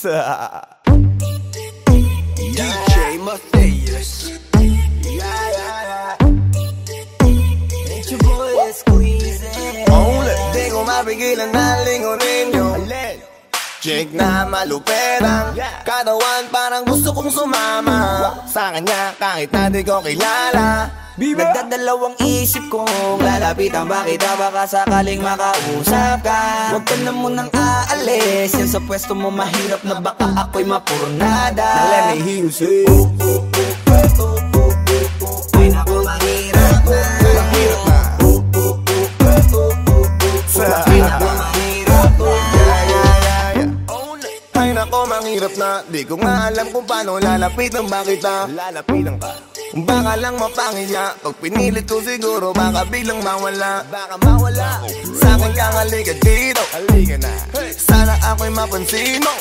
DJ Matthias. It's your boy Squeezy. Di ko mapigilan na lingunin yung chick na maluperang katawan, parang gusto kong sumama sa kanya kahit na di ko kilala. Nagdadalawang isip kong lalapitan ba kita, baka sakaling makausap ka. Huwag ka na munang aalis, yan sa pwesto mo mahirap na baka ako'y mapurnada. Now let me hear you say, ay naku, mahirap na. mahirap na. Ay naku, mahirap na. Ay nako, mahirap na. Di ko nga alam kung paano lalapitan ba kita. Lalapitan ka, baka lang mapangiya. Pag pinilit ko siguro baka biglang mawala. Baka mawala. Sa'kin kang halika dito, halika na. Sana ako'y mapansin mo.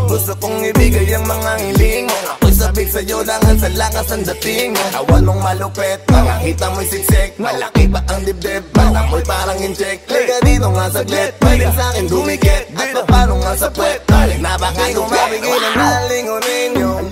Gusto kong ibigay ang mga hiling mo. Ako'y sabik sa'yo dangan sa lakas ang dating mo. Awan mong malupet, makakita mo'y siksik. Malaki ba ang dibdib, baka mo'y parang incheck. Liga dito nga saglit, pwedeng sa'kin dumikit. At paano nga sa puwet, balik na baka tumapigilan na lingunin yung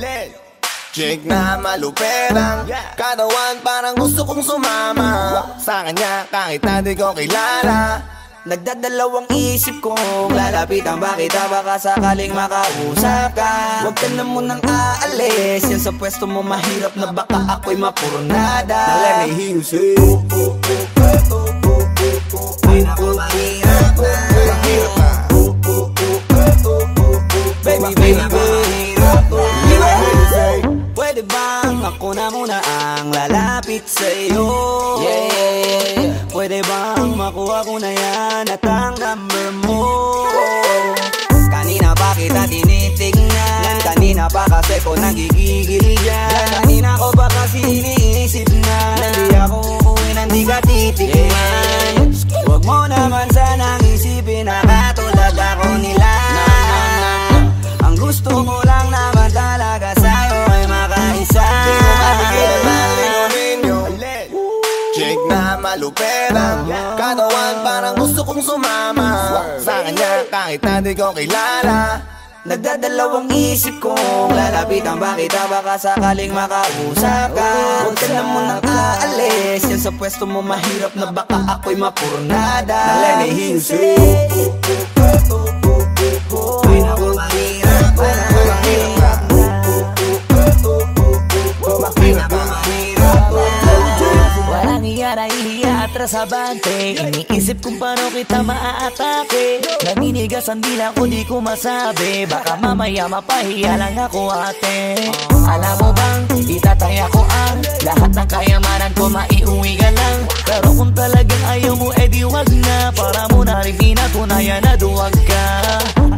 chick na maluperang katawan, parang gusto kong sumama sa kanya kahit na di ko kilala. Nagdadalawang isip kong lalapitan ba kita, baka sakaling makausap ka. Huwag ka na munang aalis, yan sa pwesto mo mahirap na baka ako'y mapurnada. Now let me hear you say, ay naku, mahirap na. mahirap na. Baby, baby, mahirap na. Pwede bang ako na muna ang lalapit sa'yo? Yeah. Pwede bang makuha ko na yan at ang number mo? Kanina pa kita tinitignan, kanina pa kasi ko nagigigil dyan. Kanina ko pa kasi iniisip na hindi ako uuwi na hindi ka titigman. Huwag mo naman sanang isipin na katulad ako nila. Ang gusto ko lang naman talaga sa'yo ay makaisa. Di ko mapigilan na lingunin yung chick na maluperang katawan, parang gusto kong sumama sa kanya kahit na di ko kilala. Nagdadalawang isip kong lalapitan ba kita, baka sakaling makausap ka. Huwag ka na munang aalis, yan sa pwesto mo mahirap na baka ako'y mapurnada. Now let me hear you say, ay naku, mahirap na. mahirap na. mahirap na. Walang iya na ihiya atras abante. Iniisip kung paano kita maaatake. Naninigas ang dila ko, di ko masabi. Baka mamaya mapahiya lang ako, ate. Alam mo bang itataya ko ang lahat ng kayamanan ko, maiuwi ka lang. Pero kung talagang ayaw mo, edi wag na. Para mo na rin pinatunayan na duwag ka.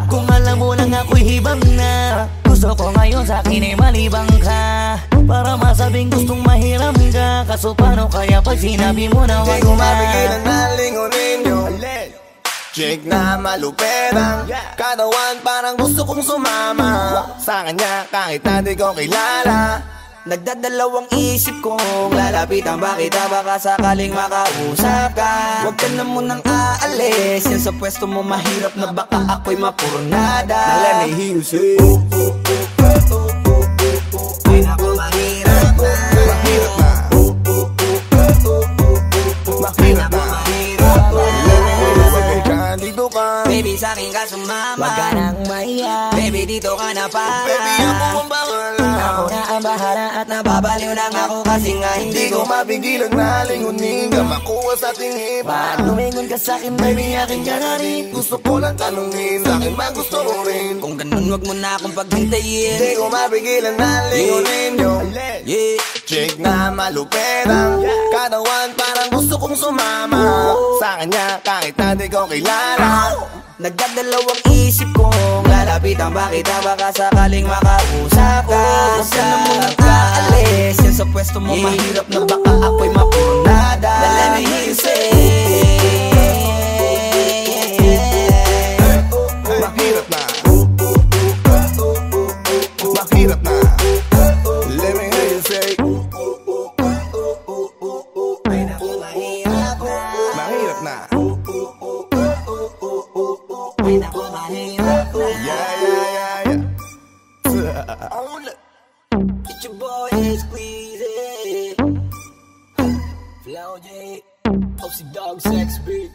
Kung alam mo lang ako'y hibang na. Gusto ko ngayon sa'kin ay malibang ka, para masabing gustong mahiram ka. Kaso paano kaya pag sinabi mo na wag Di ko na? mapigilan na lingunin yung chick na maluperang katawan, parang gusto kong sumama sa kanya kahit na di ko kilala. Nagdadalawang isip kong lalapitan ba kita, baka sakaling makausap ka. Huwag ka na munang aalis, yan sa pwesto mo mahirap na baka ako'y mapurnada. Now let me hear you say, ay naku, mahirap na. mahirap na. mahirap na. Let me hear you say, dito ka. Baby, sa'kin ka sumama. Wag ka nang maiya. Baby, dito ka na para. Baby, ako ang bahala. Ako na ang bahala at nababaliw lang ako kasi nga Hindi ko mapigilan na lingunin ka, makuha sa tingin. Pag lumingon ka sa'kin, baby, akin ka na rin. Gusto ko lang tanungin, sa'kin magusto mo rin. kung ganun wag mo na akong paghintayin. Di ko mapigilan na lingunin yung Yeah. chick na maluperang katawan, parang gusto kong sumama sa kanya kahit na di ko kilala. Nagdadalawang isip kong lalapitan ba kita, baka sakaling makausap ka. Huwag ka na munang aalis, yan sa pwesto mo mahirap na baka ako'y mapurnada. Let me hear you say, mahirap na. mahirap na. Let me hear you say, ay naku, mahirap na. mahirap na. Ay naku, mahirap na. Yeah, yeah, yeah, yeah. It's your boy Squeezy, Flow J, OC Dog Sex Beat.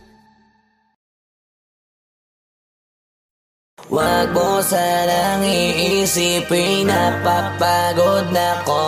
Wag mo sanang iisipin napapagod na ko.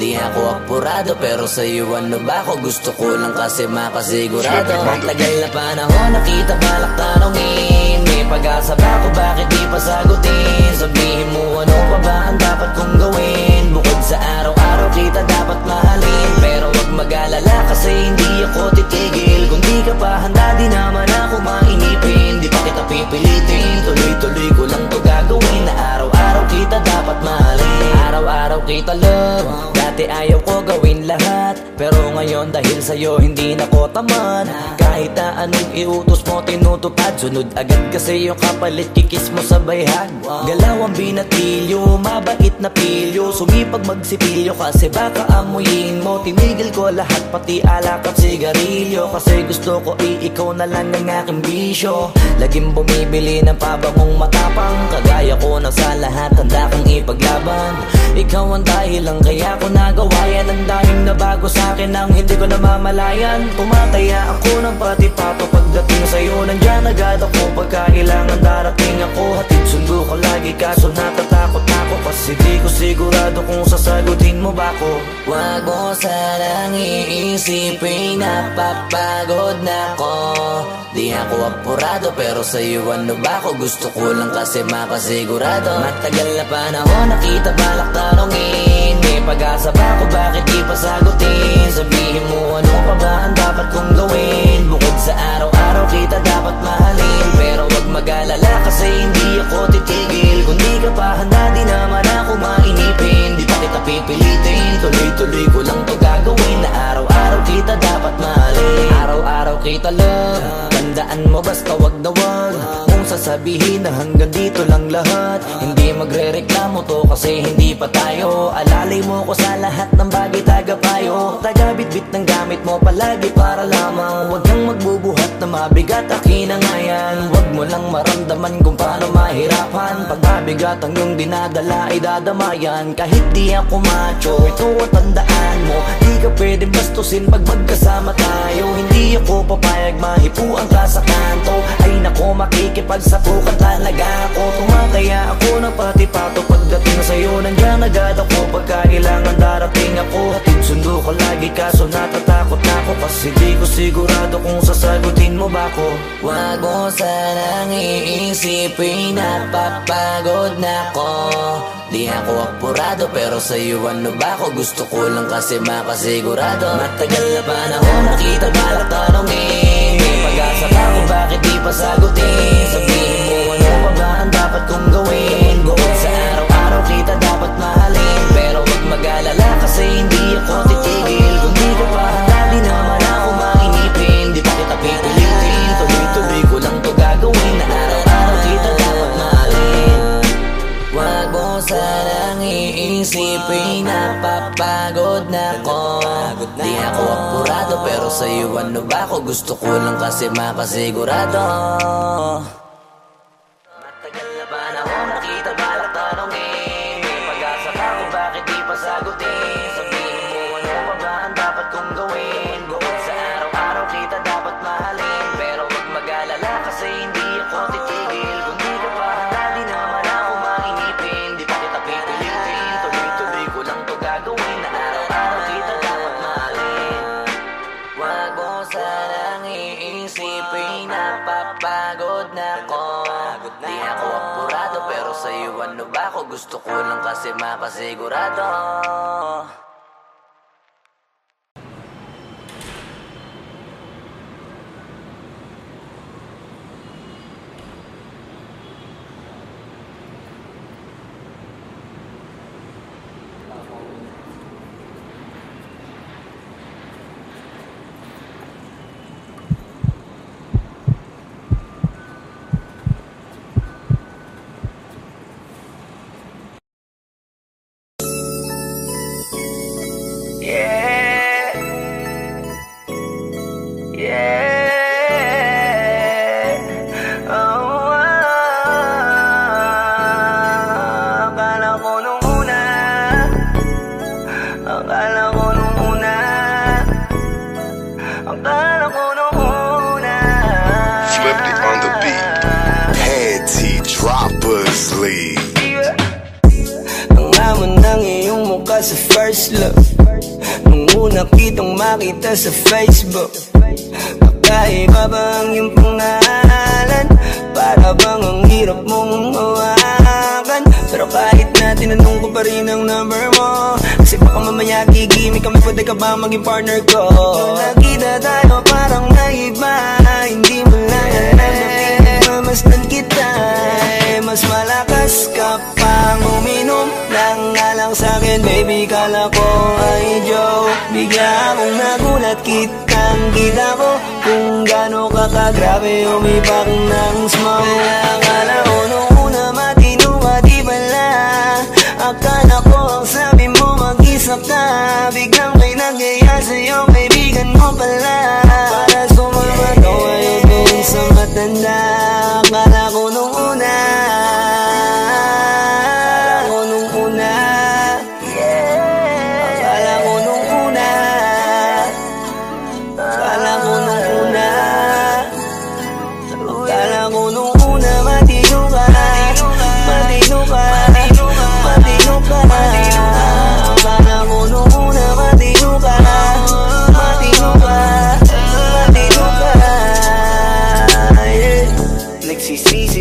Di ako apurado pero sa'yo ano ba ako? Gusto ko lang kasi makasigurado. Matagal na panahon nakita balak tanongin. May pag-asa ba ako? Bakit di pa sagutin? Sabihin mo ano pa ba ang dapat kong gawin? Bukod sa araw-araw kita dapat mahalin. Pero wag mag-alala kasi hindi ako titigil. Kung di ka pa handa di naman ako mainipin. Di pa kita pipilitin, tuloy-tuloy ko lang to gagawin. Na araw-araw kita dapat mahalin. Araw-araw kita love. Dati ayaw ko gawin lahat, pero ngayon dahil sa'yo hindi na ko tamad. Kahit na anong iutos mo tinutupad, sunod agad kasi yung kapalit kikis mo sa bayhag. Galaw ang binatilyo, mabait na pilyo. Sumipag magsipilyo kasi baka amuyin mo. Tinigil ko lahat pati alak at sigarilyo, kasi gusto ko ikaw na lang ang aking bisyo. Laging bumibili ng pabangong matapang, kagaya ko na sa lahat handa kang ipaglaban. Ikaw ang dahilan kaya ko nagawa yan. Ang daming nabago sa'kin ang hindi ko namamalayan. Tumataya ako ng pati-pato pagdating sa'yo. Nandyan agad ako pagkailangan darating ako. Hatid sundo ko lagi kaso natatakot ako, kasi di ko sigurado kung sasagutin mo ba ko. Wag mo sanang iisipin napapagod na ko. Di ako apurado pero sa'yo ano ba ako? Gusto ko lang kasi makasigurado. Matagal na panahon nakita balak tanongin. May pag-asa ba ako? Bakit di pa sagutin? Sabihin mo ano pa ba ang dapat kong gawin? Bukod sa araw-araw kita dapat mahalin. Pero wag mag-alala kasi hindi ako titigil. Kung di ka pa handa di naman ako mainipin. Di pa kita pipilitin, tuloy-tuloy ko lang to gagawin. Na araw-araw kita dapat mahalin. Araw-araw kita love. Tandaan mo basta wag na wag kung sasabihin na hanggang dito lang lahat. Hindi magre-reklamo to kasi hindi pa tayo. Alalay mo ko sa lahat ng bagay tagapayo. Tagabitbit ng gamit mo palagi para lamang. Huwag kang magbubuhat na mabigat akin ang ayan. Huwag mo lang maramdaman kung paano mahirapan. Pag mabigat ang iyong dinadala ay dadamayan. Kahit di ako macho, ito at tandaan mo. Di ka pwedeng bastusin pag magkasama tayo. Hindi ako papayag mahipuan ka sa kanto. Ay nako makikipagsapukan talaga ako. Tumataya ako ng pati-pato pagdating sa'yo. Nandyan agad ako pagkailangan darating ako. Hatid sundo ko lagi kaso natatakot ako, kasi di ko sigurado kung sasagutin mo ba ko. Wag mo sanang iisipin napapagod na ko. Di ako apurado pero sa'yo ano ba ako? Gusto ko lang kasi makasigurado. Matagal na panahon nakita balak tanongin. May pag-asa ba ako? Bakit di pa sagutin? Sabihin mo ano pa ba ang dapat kong gawin? Bukod sa araw-araw kita dapat mahalin. Pero wag mag-alala kasi hindi ako titigil. Kung di ka pa handa di naman ako mainipin. Di pa kita pipilitin, tuloy-tuloy ko lang to gagawin. Na araw-araw kita dapat mahalin. Wag mo sanang iisipin napapagod na ko. Di ako apurado pero sa'yo ano ba ako? Gusto ko lang kasi makasigurado. Matagal na panahon nakita balak tanongin. May pag-asa ba ako? Bakit di pa sagutin? Sabihin mo ano pa ba ang dapat kong gawin? Bukod sa araw-araw kita dapat mahalin. Pero wag mag-alala kasi hindi ako titigil. Kung di ka pa handa di naman ako mainipin. Di pa kita pipilitin, tuloy-tuloy ko lang to gagawin. Na araw-araw kita dapat mahalin. Wag mo sanang iisipin napapagod na ko. Di ako apurado pero sa'yo ano ba ako? Gusto ko lang kasi makasigurado. first look. Nung una kitang makita sa Facebook, kakaiba ba ang iyong pangalan? Para bang ang hirap mong hawakan? Pero kahit na tinanong ko pa rin ang number mo, kasi baka mamaya gigimik kami, pwede ka ba maging partner ko? Nung nakita tayo parang naiba, hindi mo lang alam na pinagmamasdan kita. Mas malakas ka pang uminom lang nga lang sa'kin, baby, kala ko ay joke. Bigla akong nagulat, kitang-kita ko kung gaano ka kagrabe umipak ng smoke. Kaya akala ko nung una matino ka, di pala. Akala ko ang sabi mo mag-isa ka, biglang may nagyaya sa'yo, kaibigan mo pala. Para sumama to ayaw doon sa matanda. Akala ko nung una,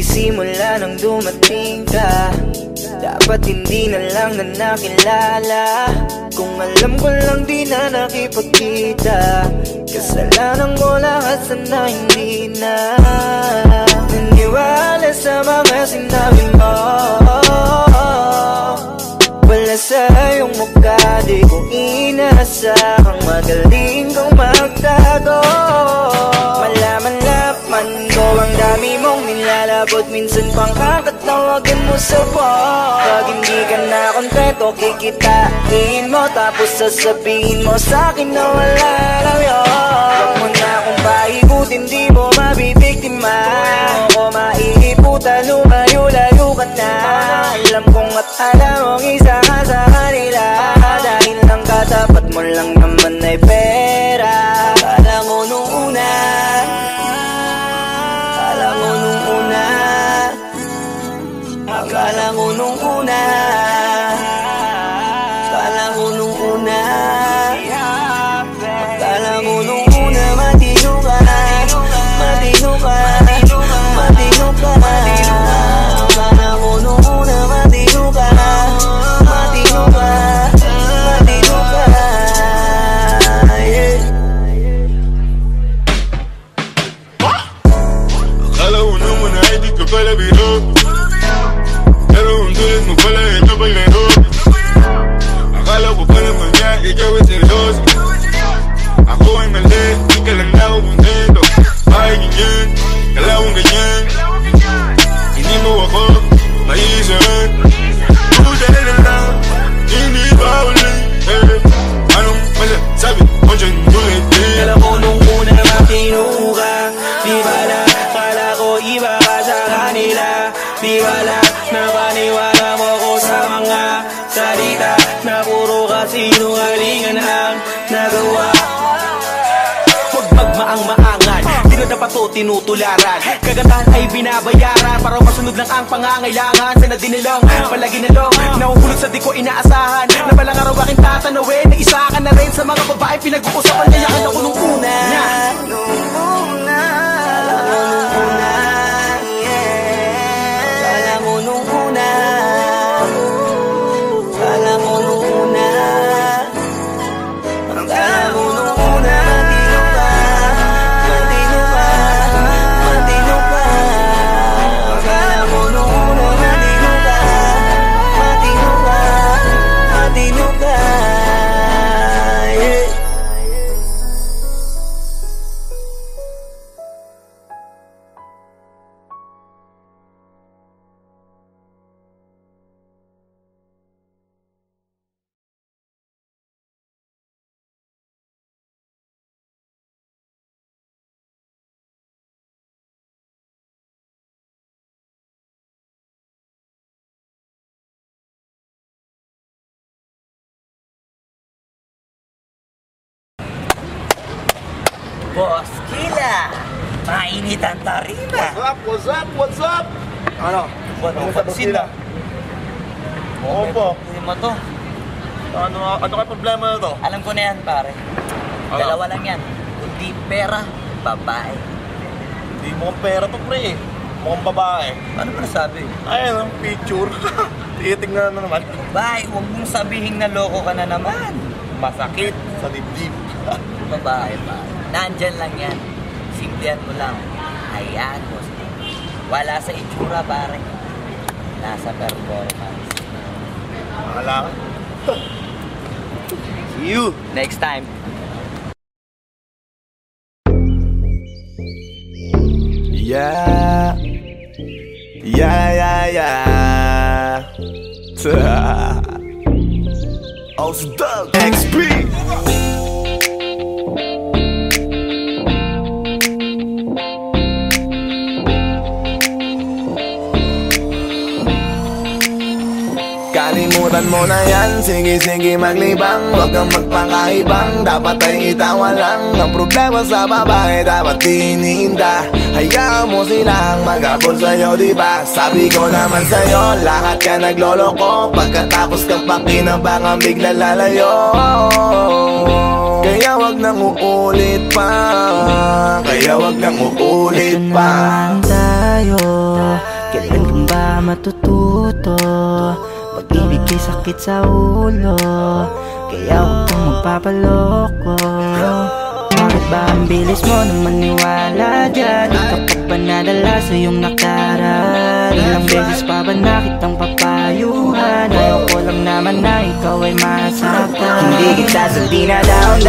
simula nang dumating ka, dapat hindi na lang na nakilala. Kung alam ko lang di na nakipagkita, kasalanan ko lahat, sana hindi na naniwala sa mga sinabi mo. Wala sa iyong mukha, di ko inasahang magaling kang magtago. Malaman ko ang dami mong nilalabot, minsan pang kakatawagan mo sa phone. Pag hindi ka na kontento, kikitain mo, tapos sasabihin mo sa'kin na wala lang yun. Huwag mo na akong paikutin, di mo mabibiktima. Huwag mo maiiputan, lumayo-layo ka na. Alam kong at alam mong isa ka sa kanila, dahil lang katapat mo lang naman ay pera. Akala ko nung una, akala ko nung una, akala ko nung una, akala ko nung una, akala ko nung una, matino ka, matino ka, matino ka. Akala ko nung una, matino ka, matino ka, matino ka. Akala ko naman ay di ka pala biro, pero ang tulad mo pala ito paglaro. Akala ko pa naman niya, ikaw ay seryoso. Ako ay mali, di ka lang ako kontento. Bakit ganyan, kalawang ganyan, hindi mo ako maiisahan. Buti na lang, hindi ba ulit, anong masasabi mo dyan ulit? Alam ko nung una matino ka, di bala, kala ko iba ka sa kanila. Di bala, napaniwala mo ko sa mga salita na puro kasinungalingan ang nagawa. Huwag magmaang-maangan, di na dapat to tinutularan. Kagandahan ay binabayaran para masunod lang ang pangangailangan. Sana dinilang, palagi na lang nahuhulog sa di ko inaasahan, na balang araw aking tatanawin, na isa ka na rin sa mga babae pinag-uusapan. Kaya ka na ko nung una, nung una, akala ko nung una, akala ko nung una, akala ko nung una, akala ko nung una, matino ka, matino ka, akala ko nung una, matino ka, matino ka, matino ka. Boss Killa, mainit ang tarima. What's up, what's up? Ano? Ano pansin na? Oo po. Hindi mo to. Ano kaya problema na to? Alam ko na yan, pare. Ano? Dalawa lang yan. Kundi pera, babae. Hindi mukhang pera to, pre. Mukhang babae. Ano ba nasabi? Ayun, picture. Titingnan na naman. Bay, huwag mong sabihin na loko ka na naman. Masakit sa dibdib. Babae, pare. Nandyan lang yan. Simplihan mo lang. Hayaan mo. Wala sa itsura, pare. Nasa performance. Wala ka. See you. Next time. Yeah. Osdog XP. Kalimutan mo na yan, sige maglibang. Huwag kang magpakaibang, dapat ay itawa lang. Ang problema sa babae, dapat tinihinda. Hayaan mo silang mag-abol sa'yo, diba? Sabi ko naman sa'yo, lahat ka nagloloko. Pagkatapos kang pakinabang, bigla lalayo. Kaya wag nang uulit pa. Kaya wag nang uulit Ito pa. naman tayo, kailan kang ba matututo? Pag-ibig kay sakit sa ulo, kaya huwag kang magpapaloko. Bakit ba ang bilis mo na maniwala dyan? Di ka pa ba nadala sa iyong nakaraan? Ilang beses pa ba nakitang papayuhan? Ayoko lang naman na ikaw ay masaktan. Hindi kita sabi na down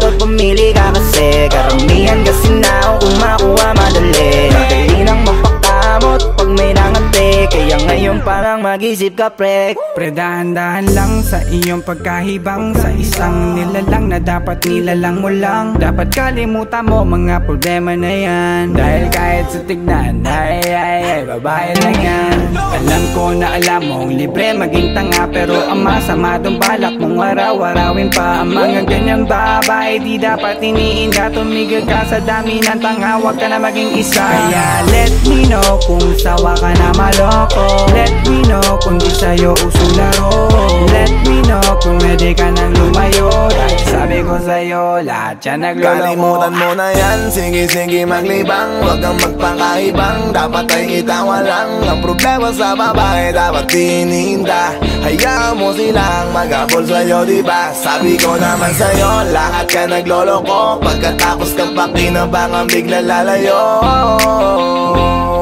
Pag pumili ka kasi karamihan kasi na kung makuha madali. Madali nang mapakamot pag may nangante. Kaya ngayon parang mag-isip ka, pre. Dahan-dahan lang sa iyong pagkahibang. Sa isang nilalang na dapat nilalang mo lang. Dapat kalimutan mo mga problema na yan. Dahil kahit sa tignan, ay, babae lang yan. Alam ko na alam mong libre maging tanga, pero ang masama dong balak mong araw-arawin pa. Ang mga ganyang babae di dapat iniinda. Tumigil ka sa dami ng tanga, wag ka na maging isa. Kaya let me know kung sawa ka na maloko. Let me know kung di sa'yo uso laro. Let me know kung pwede ka nang lumayo. Dahil sabi ko sa'yo, lahat yan nagloloko. Kalimutan mo na yan, sige maglibang. Huwag kang magpakaibang, dapat ay itawa lang. Ang problema sa babae, dapat tinihinda. Hayaan mo silang mag-abol sa'yo, diba? Sabi ko naman sa'yo, lahat ka nagloloko. Pagkatapos kang pakinabang, bigla lalayo.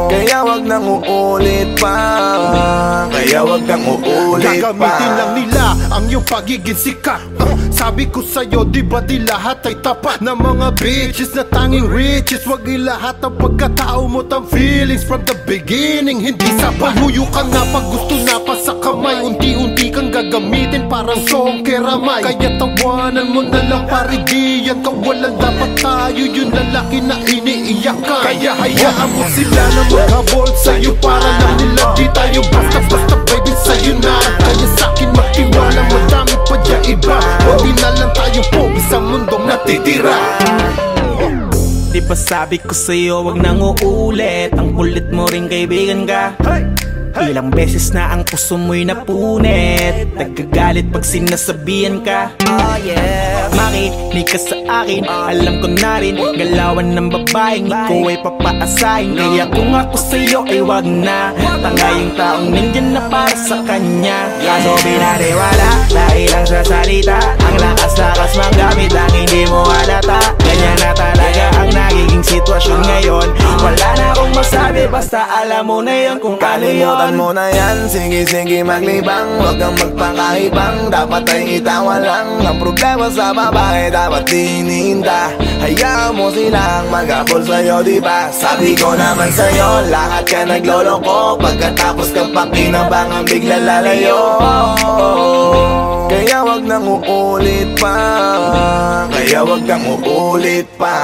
Kaya wag nang uulit pa. Kaya wag kang uulit pa. Gagamitin lang nila ang iyong pagiging sikat. Sabi ko sa'yo, di ba di lahat ay tapat na mga bitches na tanging riches? Wag ilahat ang pagkatao mo tang feelings from the beginning. Hindi sapat, huyo ka na pag gusto na pa sa kamay. Unti-unti kang gagamitin parang song keramay. Kaya tawanan mo na lang pare, di yan kawalan. Dapat tayo yung lalaki na iniiyakan. Kaya hayaan mo sila na maghabol sa'yo. Para lang nila di tayo basta-basta baby sa'yo na. Kaya sa'kin magtiwala, madami pa dyan iba. Hindi na lang tayo pogi sa mundong natitira. Di ba sabi ko sa'yo, wag nang uulit. Ang kulit mo rin kaibigan ka. Ilang beses na ang puso mo'y napunit. Nagkagalit pag sinasabihan ka. Oh yeah. Makinig ka sa akin, alam ko na rin galawan ng babaeng ikaw ay papaasahin. Kaya kung ako sa'yo ay wag na. Tanga yung taong nandyan na para sa kanya. Kaso binariwala dahil lang sa salita. Ang lakas-lakas magamit ang hindi mo halata. Ganyan na talaga ang nagiging sitwasyon ngayon. Wala na akong masabi, basta alam mo na yun kung ano yun. Kalimutan mo na yan, sige maglibang. Huwag kang magpakaibang, dapat ay itawa lang. Ang problema sa babae, dapat tinihinda. Hayaan mo silang mag-abol sa'yo, diba? Sabi ko naman sa'yo, lahat ka nagloloko. Pagkatapos kang pakinabang, bigla lalayo. Kaya wag nang uulit pa. Kaya wag kang uulit pa.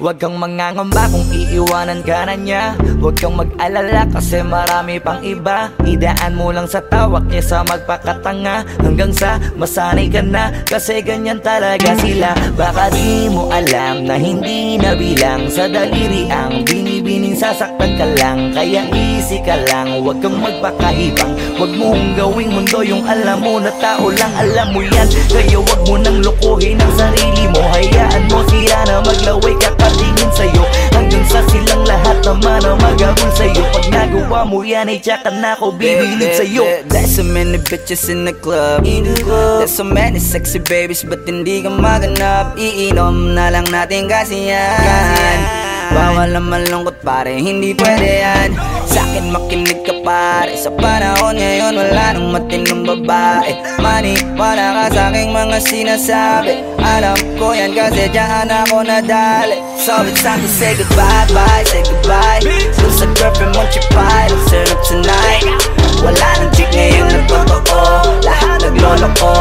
Huwag kang mangangamba kung iiwanan ka na niya. Huwag kang mag-alala kasi marami pang iba. Idaan mo lang sa tawak niya sa magpakatanga, hanggang sa masanay ka na, kasi ganyan talaga sila. Baka di mo alam na hindi na bilang sa daliri ang binibining sasaktan ka lang. Kaya easy ka lang, huwag kang magpakahibang. Huwag mong gawing mundo yung alam mo na tao lang alam mo yan. Kaya huwag mo nang lukuhin ang sarili mo. Hayaan mo sila na maglaway kakatingin sa'yo, hanggang sa silang lahat naman ang magabol sa'yo. Pag nagawa mo yan ay tsaka na ako bibilid sa'yo. There's so many bitches in the club. There's so many sexy babies, but hindi ka maganap. Iinom na lang natin kasi yan. Bawal naman lungkot pare, hindi pwede yan. Sa'kin makinig ka pare, sa panahon ngayon wala nang matinong babae. Maniwala ka sa'king mga sinasabi, alam ko yan kasi dyan ako nadali. So it's time to say goodbye, bye, say goodbye. Dun sa girlfriend mo chipay, let's turn up tonight. Wala nang chick ngayon nagtotoo, lahat naglolo ko.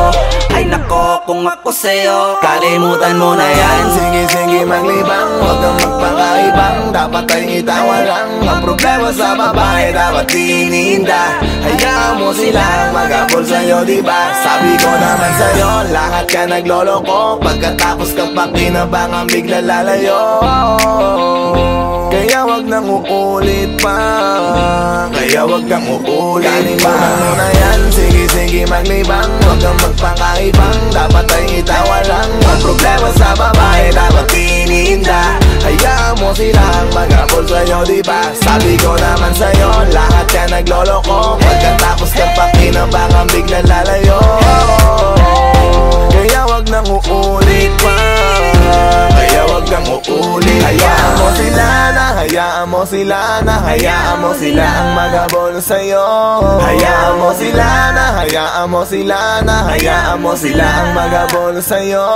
Ay nako, kung ako sa'yo, kalimutan mo na yan. Sige, sige maglibang, huwag kang magpakaibang. Dapat ay itawa lang, ang problema sa babae dapat iniinda. Hayaan mo sila mag-abol sa'yo, diba? Sabi ko naman sa'yo, lahat ka nagloloko. Pagkatapos kang pakinabangan bigla lalayo. Kaya wag nang uulit pa, kaya wag kang uulit pa. Kalimutan mo na yan, sige sige maglibang. Huwag kang magpakaibang, dapat ay itawa lang. Ang problema sa babae dapat iniinda. Hayaan mo silang mag-abol sa'yo, diba? Sabi ko naman sa'yo, lahat ka nagloloko. Pagkatapos kang pakinabangan bigla lalayo. Kaya wag nang uulit pa, kaya wag kang uulit. Hayaan mo sila na, hayaan mo sila na, hayaan mo sila ang mag-abol sa'yo. Hayaan mo sila na, hayaan mo sila na, hayaan mo sila ang mag-abol sa'yo.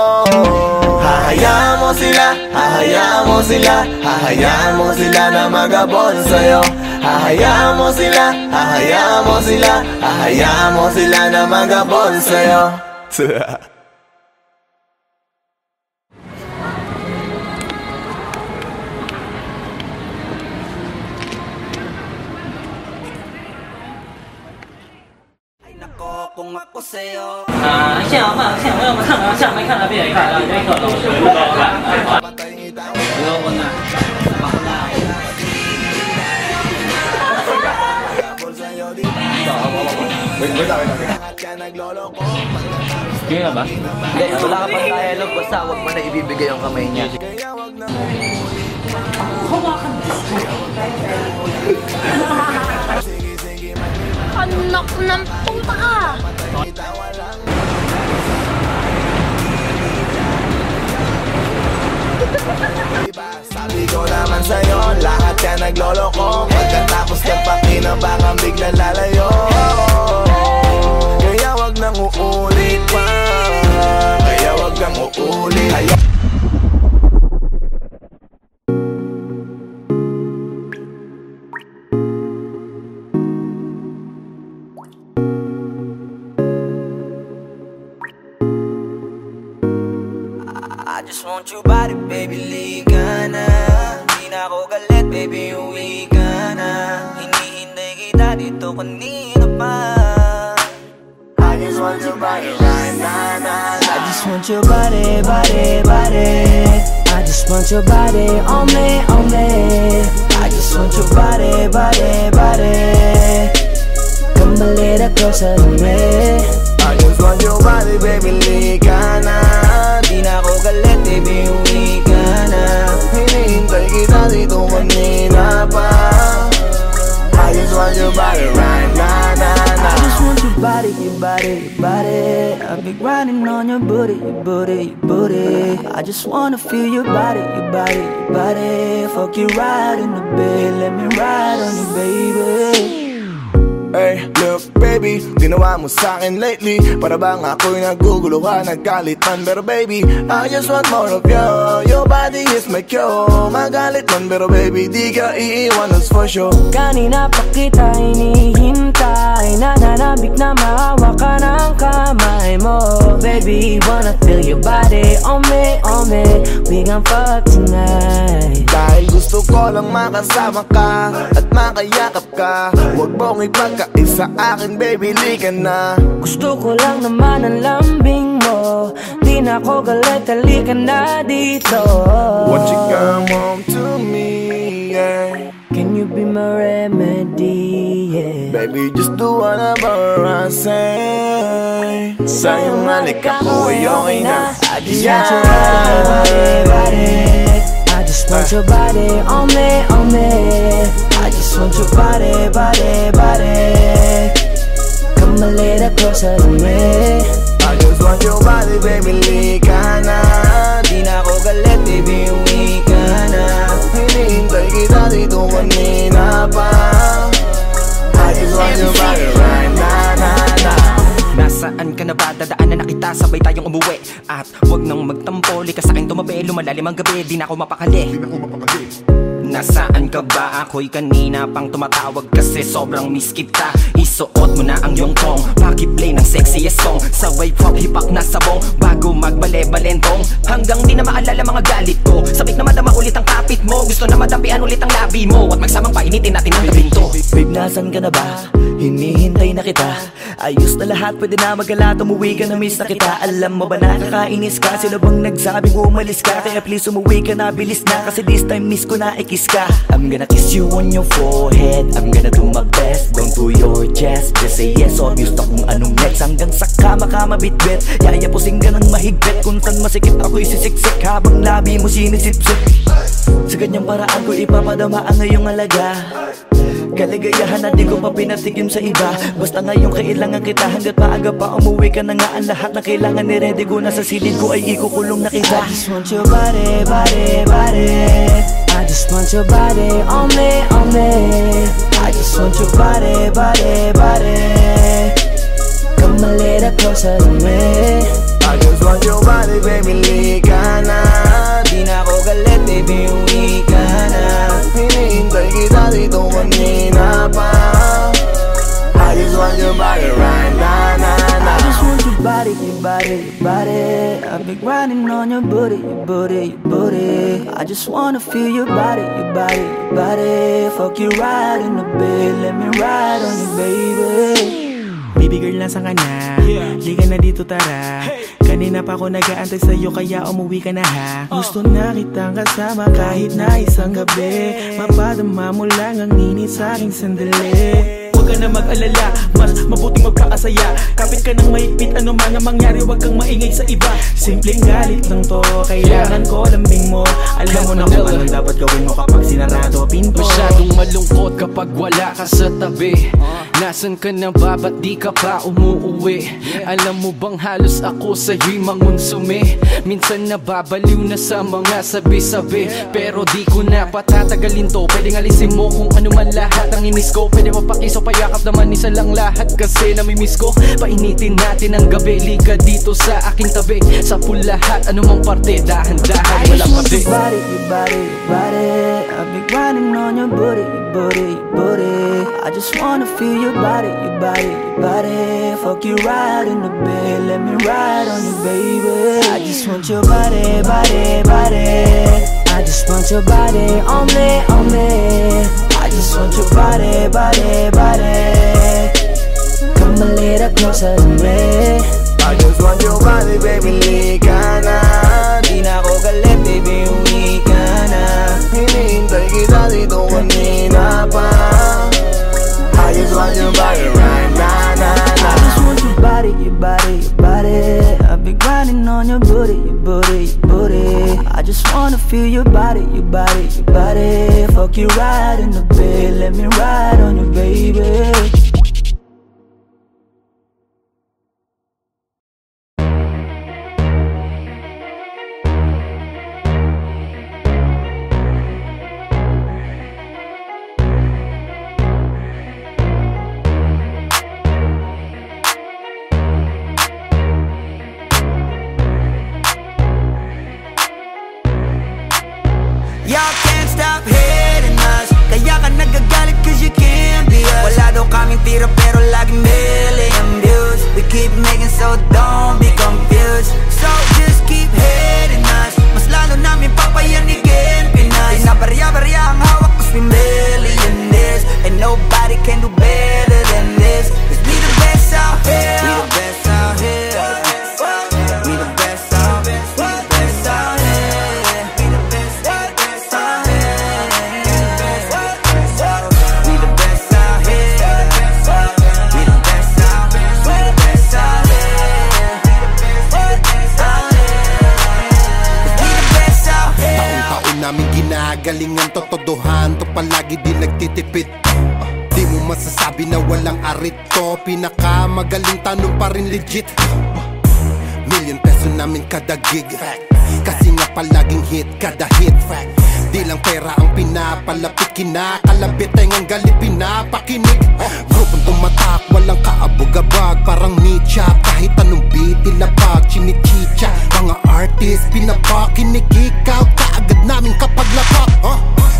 Hahayaan mo sila, hahayaan mo sila, hahayaan mo sila na mag-abol sa'yo. Hahayaan mo sila, hahayaan mo sila, hahayaan mo sila na mag-abol sa'yo. Kung ako sa'yo, 现在我们看到下面看到别人看到这个老师不高看，不要问啊。Kaya ba? Hindi, wala ka pang dialogue, basta huwag mo na ibibigay ang kamay niya. Anak ng puta ka! Sabi ko naman sa'yo, lahat ka nagloloko. Pagkatapos kang pakinabangan bigla lalayo. Kaya wag nang uulit pa, kaya wag kang uulit. I just want your body, baby, liga na. Di na ako galit, baby, uwi ka na. Hinihintay kita dito kanina pa. I just want your body right now. I just want your body, body, body. I just want your body on me, on me. I just want your body, body, body. Come a little closer to me. I just want your body, baby, liga na. Di na ako galit, baby, uwi ka na. Hinihintay kita dito kanina pa. I just want your body right now, I just want your body, your body, your body. I've been grinding on your booty, your booty, your booty. I just wanna feel your body, your body, your body. Fuck you right in the bed, let me ride on you, baby. Hey, look baby, di ginawa mo sa'kin lately. Para bang ako'y naguguluhan, nagkalitan. Pero baby, I just want more of you. Your body is my cure. Magalit man pero baby, di ka iiwan, that's for sure. Kanina pa kita hinihintay, nananabik na maawa ka ng kamay mo. Baby, wanna feel your body on me, we gon' fuck tonight. Dahil gusto ko lang makasama ka at makayakap ka. Huwag mong ipagkaisa akin baby, lika na. Gusto ko lang naman ang lambing mo, di na ako galit, halika na dito. Won't you come home to me, yeah. Can you be my remedy, yeah. Baby, just do whatever I say. Sa'yong halik ako ay okay na. I just want your body. I just want your body on me. I just want your body. Come a little closer to me. I just want your body, baby, lika na. Di na ako galit, baby, uwi ka na. Hinihintay kita dito kanina pa. I just want your body right na. Nasaan ka na ba? Dadaanan na kita, sabay tayong umuwi. At wag nang magtampo, lika sa'kin tumabi. Lumalalim ang gabi, di na ako mapakali. Nasaan ka ba? Ako'y kanina pang tumatawag kasi sobrang miss kita. Isuot mo na ang iyong tong, pakiplay ng sexiest song. Sabay pop hipak na sabong, bago magbale-balentong. Hanggang di na maalala mga galit ko. Sabik na madama ulit ang kapit mo. Gusto na madampian ulit ang labi mo. At magsamang painitin natin ang gabing to. Babe, nasan ka na ba? Hinihintay na kita. Ayos na lahat, pwede na magala. Umuwi ka na, miss na kita. Alam mo ba nakakainis ka? Sino bang nagsabing umalis ka? Kaya please umuwi ka na, bilis na. Kasi this time miss ko na ikis ka. I'm gonna kiss you on your forehead. I'm gonna do my best, down to your chest. Just say yes, obvious na kung anong next. Hanggang sa kama ka mabitbit, yayapusing ka ng mahigpit. Kung saan masikip ako'y sisiksik, habang labi mo sinisipsip. Sa ganyang paraan ko ipapadama ang ngayong alaga. Kaligayahan na di ko pa pinatigim sa iba. Basta ngayon kailangan kita, hanggat maaga pa umuwi ka na nga. Ang lahat na kailangan ni-ready ko na sa silid ko ay ikukulong na kita. I just want your body. I just want your body on me. I just want your body. Come a little closer to me. I just want your body, baby, lika na. Di na ako galit, baby, uwi ka na. Hinihintay kita dito kanina pa. I just want your body right na. I just want your body. I've been grinding on your booty. I just wanna feel your body. Fuck you right in the bed, let me ride on you, baby. Baby girl, nasan ka na? Liga na dito, tara. Kanina pa ako nag-aantay sa'yo, kaya umuwi ka na ha. Gusto na kitang kasama kahit na isang gabi. Mapadama mo lang ang init sa'king sandali. Huwag ka na mag-alala, mas mabuting magpakasaya. Kapit ka ng mahigpit, ano man ang mangyari, huwag kang maingay sa iba. Simpleng galit lang to, kailangan ko lambing mo. Alam mo na kung anong dapat gawin mo kapag sinarado pinto. Masyadong malungkot kapag wala ka sa tabi. Nasaan ka na ba? Ba't di ka pa umuuwi? Alam mo bang halos ako sa'yo'y mangunsumi? Minsan nababaliw na sa mga sabi-sabi, pero di ko na patatagalin to. Pwedeng alisin mo kung ano man lahat ang inis ko. Pwede mapakiso, payakap naman isa lang lahat kasi namimiss ko. Painitin natin ang gabi, liga dito sa aking tabi. Sa lahat, anumang parte, dahan-dahan, walang pati. Your body. I've been grinding on your booty. I just wanna feel your body. Fuck you right in the bed, let me ride on you, baby. I just want your body. I just want your body on me. I just want your body. Come a little closer to me. I just want your body, baby, lika na. Di na ako galit, baby, uwi ka na. Hinihintay kita dito kanina pa. I just want your body right na. I just want your body. I've been grinding on your booty. I just wanna feel your body. Fuck you right in the bed, let me ride on you, baby. tira pero laging million views. We keep making so don't be confused. So just keep hating us, mas lalo namin papayanigin Pinas. Di na barya-barya ang hawak cause we millionaires, and nobody can do better than this. Cause we the best out here. We the best out here. We the best out here. We the best out here. We the best out here. We the best out here. We the best out here. We the best out here. Taon-taon namin ginagalingan, totodohan to palagi di nagtitipid. Di mo masasabi na walang arito, pinakamagaling tanong pa rin legit. Million peso namin kada gig, kasi nga palaging hit kada hit. Di lang pera ang pinapalapit, kinakalabit ay ngang galit pinapakinig. Grupong tumatak, walang kaabog-abag, parang nicha, kahit anong beat ilapag, chinichicha. Mga artist pinapakinig, ikaw kaagad namin kapag lapak.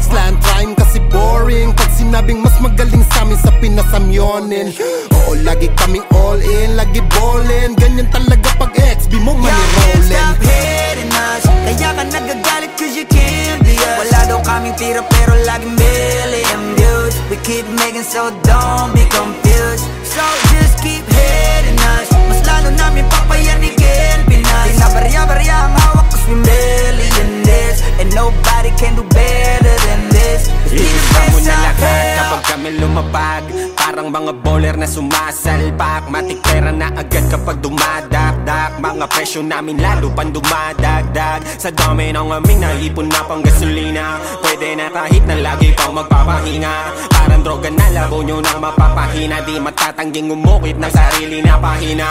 Slant rhyme kasi boring, pag sinabing mas magaling sa amin sa pinasamyonin. Oo, lagi kaming all in, lagi ballin, ganyan talaga pag XB mo manirolin. Stop hating us, kaya ka nagagalit cause you can't be us. Wala daw kaming tira pero laging million views. We keep making so don't be confused. So just keep hating us, mas lalo namin papayanigin Pinas. Di na barya-barya ang hawak cause we millionaires, and nobody can do better than this. Iisa mo na lahat kapag kami lumapag, parang mga bowler na sumasalpak. Matik pera na agad kapag dumadakdak, mga presyo namin lalo pang dumadagdag. Sa dami ng aming naipon na pang gasolina, pwede na kahit na lagi pang magpapahinga. Parang droga na labo nyo nang mapapahina, di matatangging umukit ng sarili na pahina.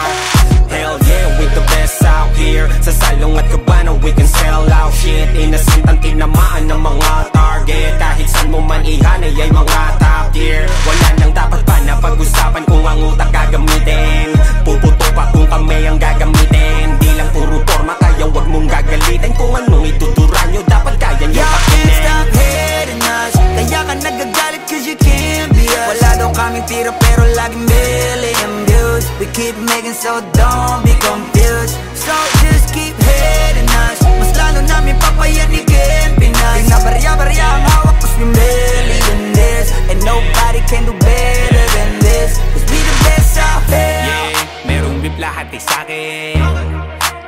Hell yeah, we the best out here. Sa salong at kabana we can sell out shit. Innocent ang tinamaan ng mga target, kahit saan mo man ihanay ay mga top tier. Wala nang dapat pa na pag-usapan kung ang utak gagamitin. Puputo pa kung kami ang gagamitin. Di lang puro forma, kaya wag mong gagalitin. Kung anong ituturo nyo, dapat kaya nyo pakinin. Stop hating us, kaya ka nagagalit cause you can't be us. Wala daw kaming tira pero laging million views. We keep making so don't be confused. So just keep hating us, mas lalo namin papayanigin Pinas. Di na barya-barya ang hawak cause we millionaires, and nobody can do better than this. Cause we the best out here. Yeah, merong beef lahat ay sa'kin,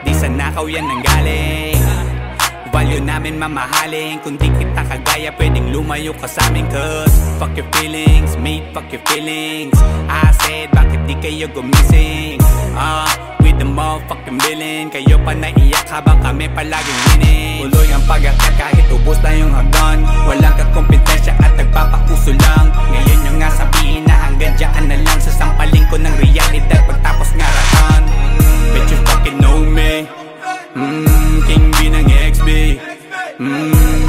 di sa nakaw yan nanggaling. Value namin mamahalin, kung di kita kagaya pwedeng lumayo ka sa amin. Cause fuck your feelings, mate, fuck your feelings. I said bakit di kayo gumising? With the motherfucking villain, kayo pa naiyak habang kami palaging winning. Tuloy ang pag-akat kahit ubos na yung hagdan, walang kakompetensya at nagpapauso lang. Ngayon yung nga sabihin na hanggang dyan na lang, sasampaling ko ng realidad pagtapos ngaratan. Bet you fucking know me, King B ng XB,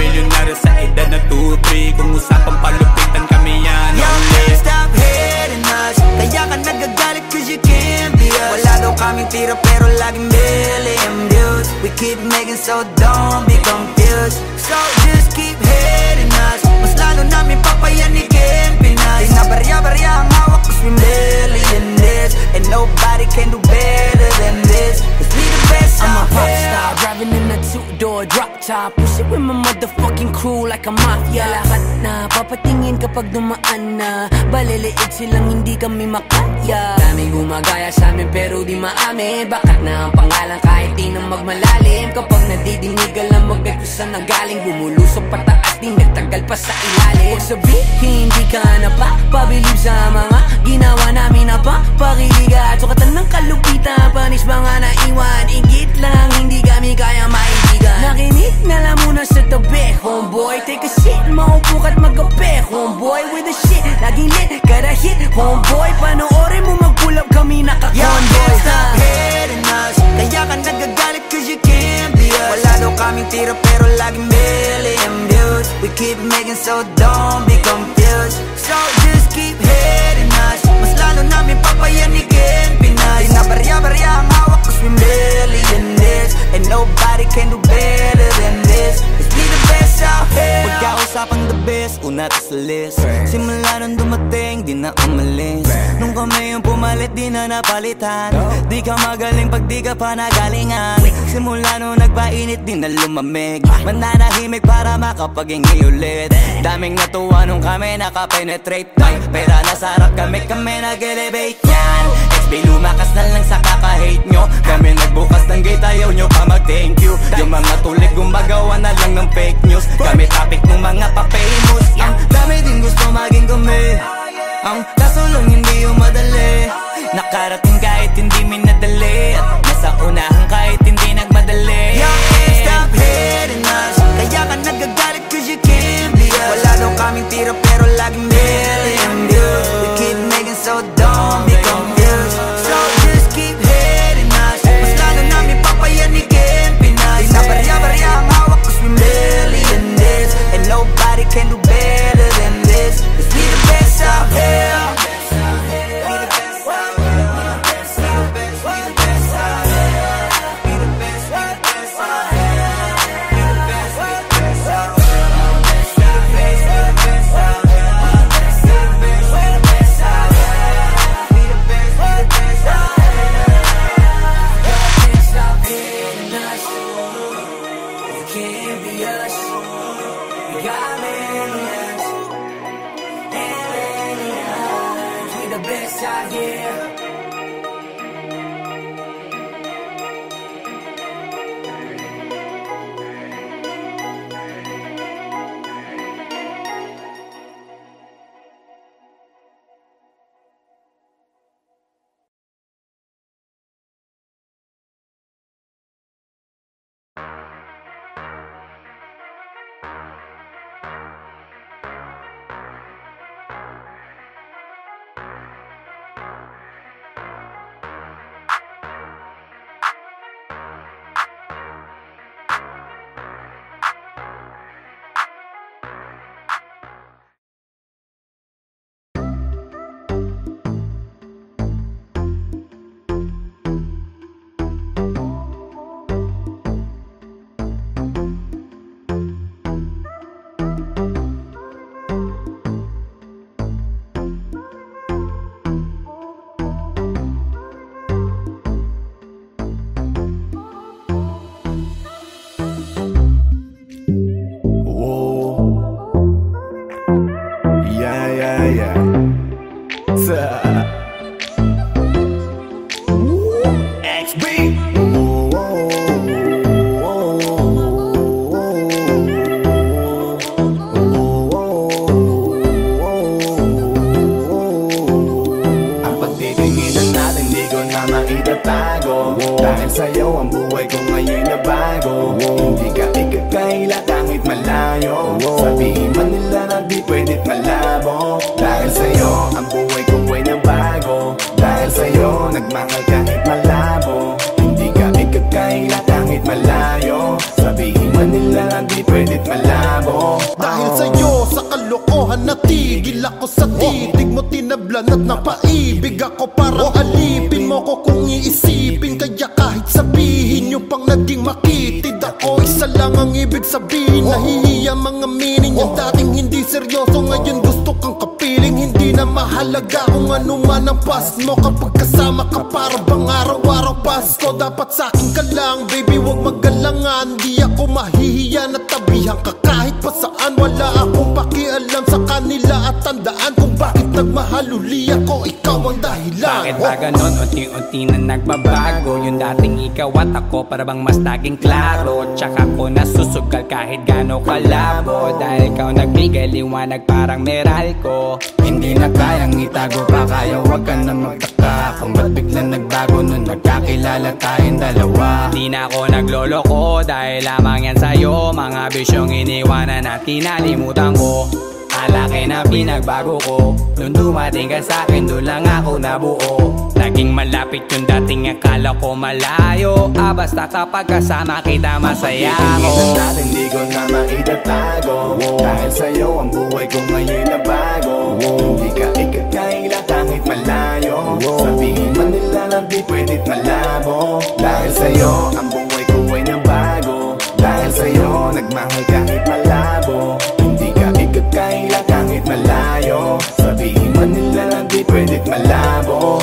milyonaryo sa edad na 2-3. Kung usapang palupitan kami yan. Y'all can't stop hating us, kaya ka nagagalit cause you can't be us. Wala daw kaming tira pero laging million views. We keep making so don't be confused. So just keep hating us, mas lalo namin papayanigin Pinas. Di na barya-barya ang hawak cause we millionaires, and nobody can do better than this. Cause we the best out here. I'm a rock star, driving in a two-door drop top, push it with my motherfucking crew like a mafia. Lahat na papatingin kapag dumaan na, baliliit silang hindi kami makaya. Daming gumagaya sa amin pero di maamin, bakat na ang pangalan kahit di na magmalalim. Kapag nadidinig alam mo kahit saan nanggaling, bumulusok pataas di nagtagal pa sa ilalim. Huwag sabihin hindi ka na pa pabilib sa mga ginawa namin na pa pakiliga. Sukatan ng kalupitan, panis mga naiwan, ingit lang hindi kami kaya maibigan. Nakinig na lang muna sa tabi, homeboy. Take a shit, maupo ka't magabi, homeboy. With the shit, laging lit, kada hit, homeboy. Panoorin mo mag-pull up kami naka-convoy. Y'all can't stop hating us, kaya ka nagagalit cause you can't be us. Wala daw kaming tira pero laging million views. We keep making so don't be confused. So just keep hating us, mas lalo namin papayanigin Pinas. Di na barya-barya ang hawak cause we millionaires, and nobody can do better than this. Cause we the best out here. Pagkausapang the best, natin sa list. Simula nung dumating, di na umalis. Nung kami yung pumalit, di na napalitan. Di ka magaling pag di ka pa nagalingan. Simula nung nagpainit, di na lumamig. Mananahimik para makapaghingi ulit. Daming natuwa nung kami nakapenetrate. Pera na sarap kami nag-elevate yan. XB lumakas na lang sa kaka-hate nyo. Kami nagbukas ng gate, ayaw nyo pa mag-thank you. Yung mga tulik gumagawa na lang ng fake news. Kami topic ng mga pa-famous. Ang dami din gusto maging kami. Ang kaso lang hindi yung madali. Nakarating kahit hindi minadali. At nasa unahan kahit hindi nagmadali. You can't stop hating us. Kaya ka nagagalit cause you can't be us. Wala daw kaming tira pero laging million views. We keep making so don't be confused. So just keep hating us. Mas lalo namin papayanigin Pinas. Di na barya-barya ang hawak cause we million this. And nobody can do better than this. Cause we the best out here. Dahil sa'yo ang buhay ko ngayon na bago. Hindi ka ikakaila kahit malayo. Sabihin man nila na di pwedit malabo. Dahil sa'yo ang buhay ko ay nabago. Dahil sa'yo nagmahal kahit malabo. Hindi ka ikakaila kahit malayo. Sabihin man nila na di pwedit malabo. Dahil sa'yo sa kalokohan natigil ako sa titig mo. Tinablan at napaibig ako. Parang alipin mo ko kung iisipin. Kaya kahit sabihin nyo pang naging makitid ako, isa lang ang ibig sabihin. Nahihiya mga meaning. Yung dating hindi seryoso ngayon gusto kang kapiling. Hindi na mahalaga kung ano man ang past mo. Kapag kasama ka para bang araw-araw Pasko. Dapat sa'kin ka lang baby, wag magalangan. Di ako mahihiya na tabihan ka kahit pa saan. Wala akong pakialam sa kanila. At tandaan kung bakit nagmahal uli ako, ikaw ang dahilan. Bakit ba ganon? Unti-unti na nagbabago. Yung dating ikaw at ako para bang mas naging klaro. Tsaka ko nasusugal kahit gano'ng kalabo. Dahil ikaw nagbigay liwanag parang Meralco. Hindi na kayang itago pa kaya wag ka na magtaka. Kung ba't biglang nagbago nun nagkakilala tayong dalawa. Di na ako nagloloko dahil lamang yan sa'yo. Mga bisyong iniwanan at kinalimutan ko. Alaki na pinagbago ko. Nung dumating ka sa'kin, doon lang ako nabuo. Naging malapit yung dating akala ko malayo. Basta kapag kasama kita masaya ako. Hindi ko na maitatago. Dahil sa'yo ang buhay ko ngayon na bago. Hindi ka ikakaila kahit malayo. Sabihin man nila na di pwedit malabo. Dahil sa'yo ang buhay ko ay nabago. Dahil sa'yo nagmahal kahit malabo. Hindi ka ikakaila kahit di pwed't malabo.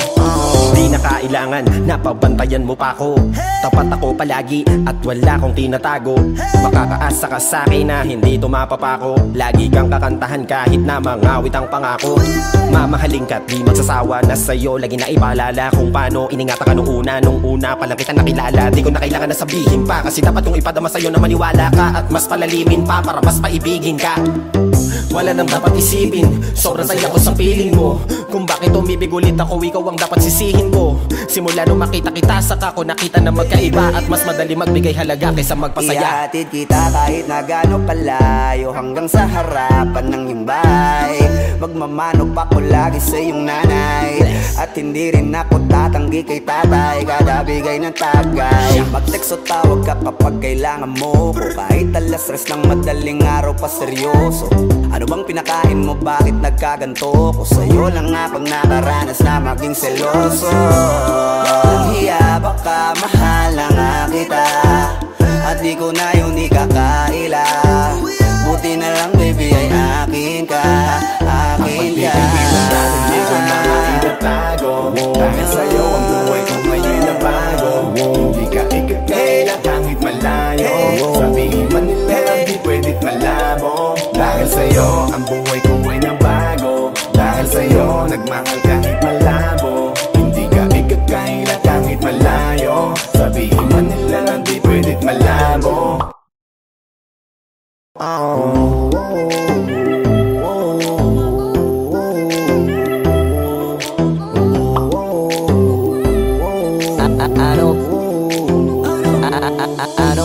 Di na kailangan, napabantayan mo pa ako. Tapat ako palagi at wala kong tinatago. Makakaasa ka sa'kin na hindi tumapapako. Lagi kang kakantahan kahit na mangawit ang pangako. Mamahalin ka't di magsasawa na sa'yo lagi na ipaalala kung paano iningatan ka nung una pa lang kita nakilala. Di ko na kailangan na sabihin pa, kasi dapat kong ipadama sa'yo na maniwala ka at mas palalimin pa para mas paibigin ka. Wala nang dapat isipin, sobrang saya ko sa feeling mo. Kung bakit umibig ulit ako, ikaw ang dapat sisihin ko. Simula nung makita kita, saka ko nakita na magkaiba. At mas madali magbigay halaga kaysa magpasaya. Ihatid kita kahit na gano'ng kalayo, hanggang sa harapan ng iyong bahay. Magmamano pa ko lagi sa iyong nanay, at hindi rin ako tatanggi kay tatay. Kada bigay ng tagay, mag-text o tawag ka kapag kailangan mo ko. Kahit alas stress ng madaling araw pa seryoso. Ano bang pinakain mo, bakit nagkaganto ko? Sa'yo lang ako nakaranas na maging seloso. Hiya baka mahal na nga kita, at di ko na yun ikakaila. Buti na lang baby ay akin ka, akin ka. Hindi ko na maitatago, dahil sa'yo ang buhay ko ngayon na bago. Hindi ka ikakaila kahit malayo, sabihin man nila di pwed't malabo. Dahil sa'yo ang buhay ko ay nabago, dahil sa'yo nagmahal kahit malabo. Hindi ka ikakaila kahit malayo, sabihin man nila di pwed't malabo.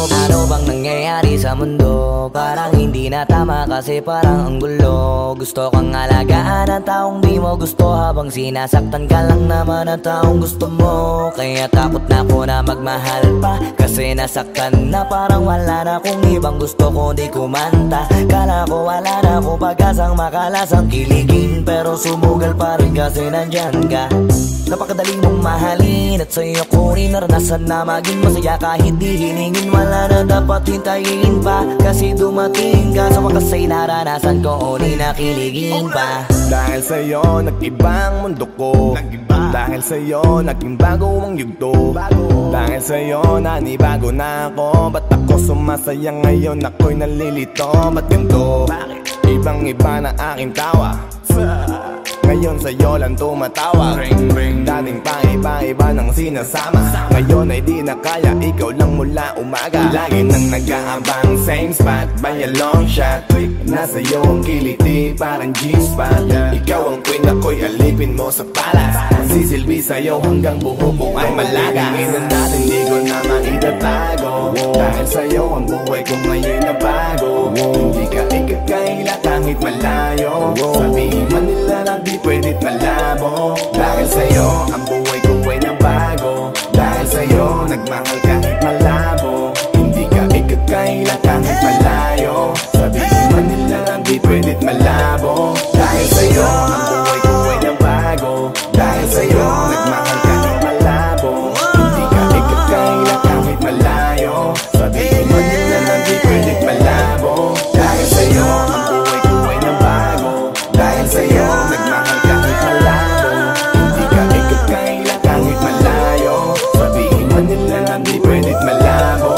Ano bang nangyayari sa mundo? Parang hindi na tama kasi parang ang gulo. Gusto kang alagaan ang taong di mo gusto, habang sinasaktan ka lang naman ang taong gusto mo. Kaya takot na ako na magmahal pa, kasi nasaktan na parang wala na kung ibang gusto ko di kumanta. Kala ko wala na akong pag-asang makalasang kiligin, pero sumugal pa rin kasi nandyan ka. Napakadali mong mahalin at sa'yo ko rin naranasan na maging masaya kahit di hiningin. Wala na dapat hintayin pa, kasi dumating ka. Sa wakas ay naranasan ko, di nakiligin pa. Dahil sa'yo nag-iba ang mundo ko, dahil sa'yo naging bago ang yugto. Dahil sa'yo nanibago na ako, ba't ako sumasaya ngayon? Ako'y nalilito, ba't ganito? Ibang iba na aking tawa, ngayon sa'yo lang tumatawa. Dating pa iba-iba ng sinasama, ngayon ay di na kaya, ikaw lang mula umaga. Lagi nang nag-aabang, same spot by a long shot. Nasa iyo ang kiliti, parang G-spot. Ikaw ang queen, ako'y alipin mo sa palas. Sisilbi sa'yo hanggang buho ko ay malaga. Hingin natin di ko na maitatago, dahil sa'yo ang buhay ko ngayon na bago. Hindi ka ikakaila kahit malayo, sabihin man nila na di pwed't malabo. Dahil sa'yo ang buhay ko ay nabago, dahil sa'yo nagmahal kahit malabo. Hindi ka ikakaila kahit malayo, sabihin man nila na di pwed't malabo. Dahil sa'yo ang buhay ko ay nabago, dahil sa'yo nagmahal kahit malabo. Hindi ka ikakaila kahit malayo, sabihin man nila na di pwed't malabo. Dahil sa'yo ang buhay ko ay nabago, dahil sa'yo nagmahal kahit malabo. Hindi ka ikakaila kahit malayo, sabihin man nila na di pwed't malabo.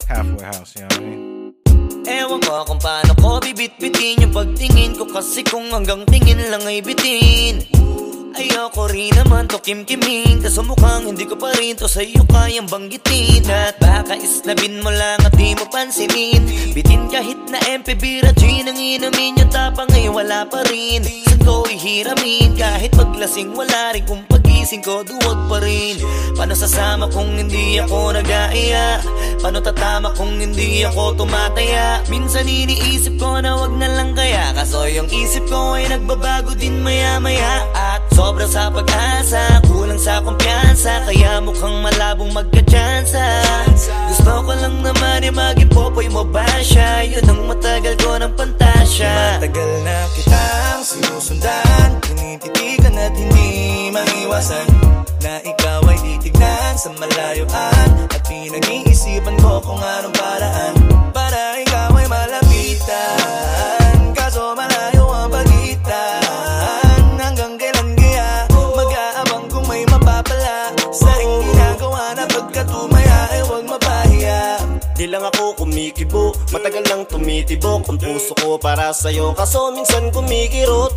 Halfway house, you know what I mean? Ewan ko kung paano ko bibit-bitin yung pagtingin ko, kasi kung hanggang tingin lang ay bitin. Ayoko rin naman to kim-kiming, kaso mukhang hindi ko pa rin to sa'yo kayang banggitin. At baka isnabin mo lang at di mo pansinin, bitin kahit na MP Bira Gin ang inumin, yung tapang ay wala pa rin. Saan ko ihiramin kahit paglasing wala rin kung pag-isip gigising ko, duwag pa rin. Paano sasama kung hindi ako nag-aaya? Paano tatama kung hindi ako tumataya? Minsan iniisip ko na wag na lang kaya, kaso yung isip ko ay nagbabago din maya-maya. At sobra sa pag-asa, kulang sa kumpiyansa, kaya mukhang malabong magka-tsansa. Gusto ko lang naman yung maging popoy mo ba siya? Yun ang matagal ko ng pantasya. Matagal na kitang sinusundan, tinititigan at hindi maiwasan na ikaw ay titignan sa malayuan. At pinag-iisipan ko kung anong paraan para ikaw ay malapitan. Kaso malayo ang pagitan, hanggang kailan kaya mag-aabang kung may mapapala sa aking ginagawa na pagkatumaya ay huwag mapahiya. Di lang ako kumikibo, matagal lang tumitibok ang puso ko para sa'yo, kaso minsan kumikirot.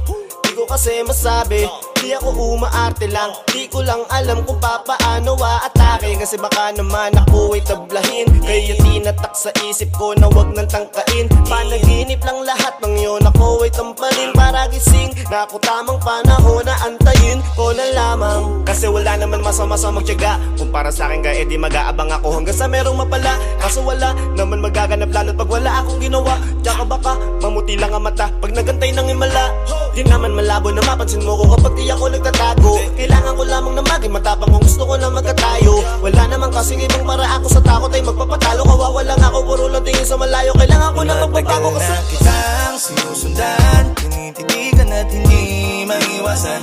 Di ko kasi masabi, di ako umaarte lang, di ko lang alam kung papaano atake. Kasi baka naman ako ay tablahin, kaya tinatak sa isip ko na wag nang tangkain. Panaginip lang lahat ng yun, ako ay tampalin para gising na ako tamang panahon na antayin ko na lamang. Kasi wala naman masama sa magtiyaga, kung para sa akin ka edi mag-aabang ako hanggang sa merong mapala. Kaso wala naman magaganap lalo't pag wala akong ginawa. Tsaka baka mamuti lang ang mata pag nagantay ng himala. Di naman malabo na mapansin mo ko kapag di ako nagtatago. Kailangan ko lamang na maging matapang kung gusto ko na magkatayo. Wala naman kasing ibang para ako sa takot ay magpapatalo. Kawawa lang ako, puro lang tingin sa malayo. Kailangan ko na magpapago kasi na kitang sinusundan, tinititigan at hindi maiwasan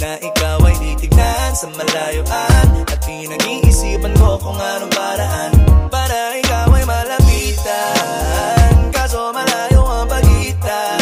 na ikaw ay titignan sa malayuan. At pinag-iisipan ko kung anong paraan para ikaw ay malapitan. Kaso malayo ang pagitan,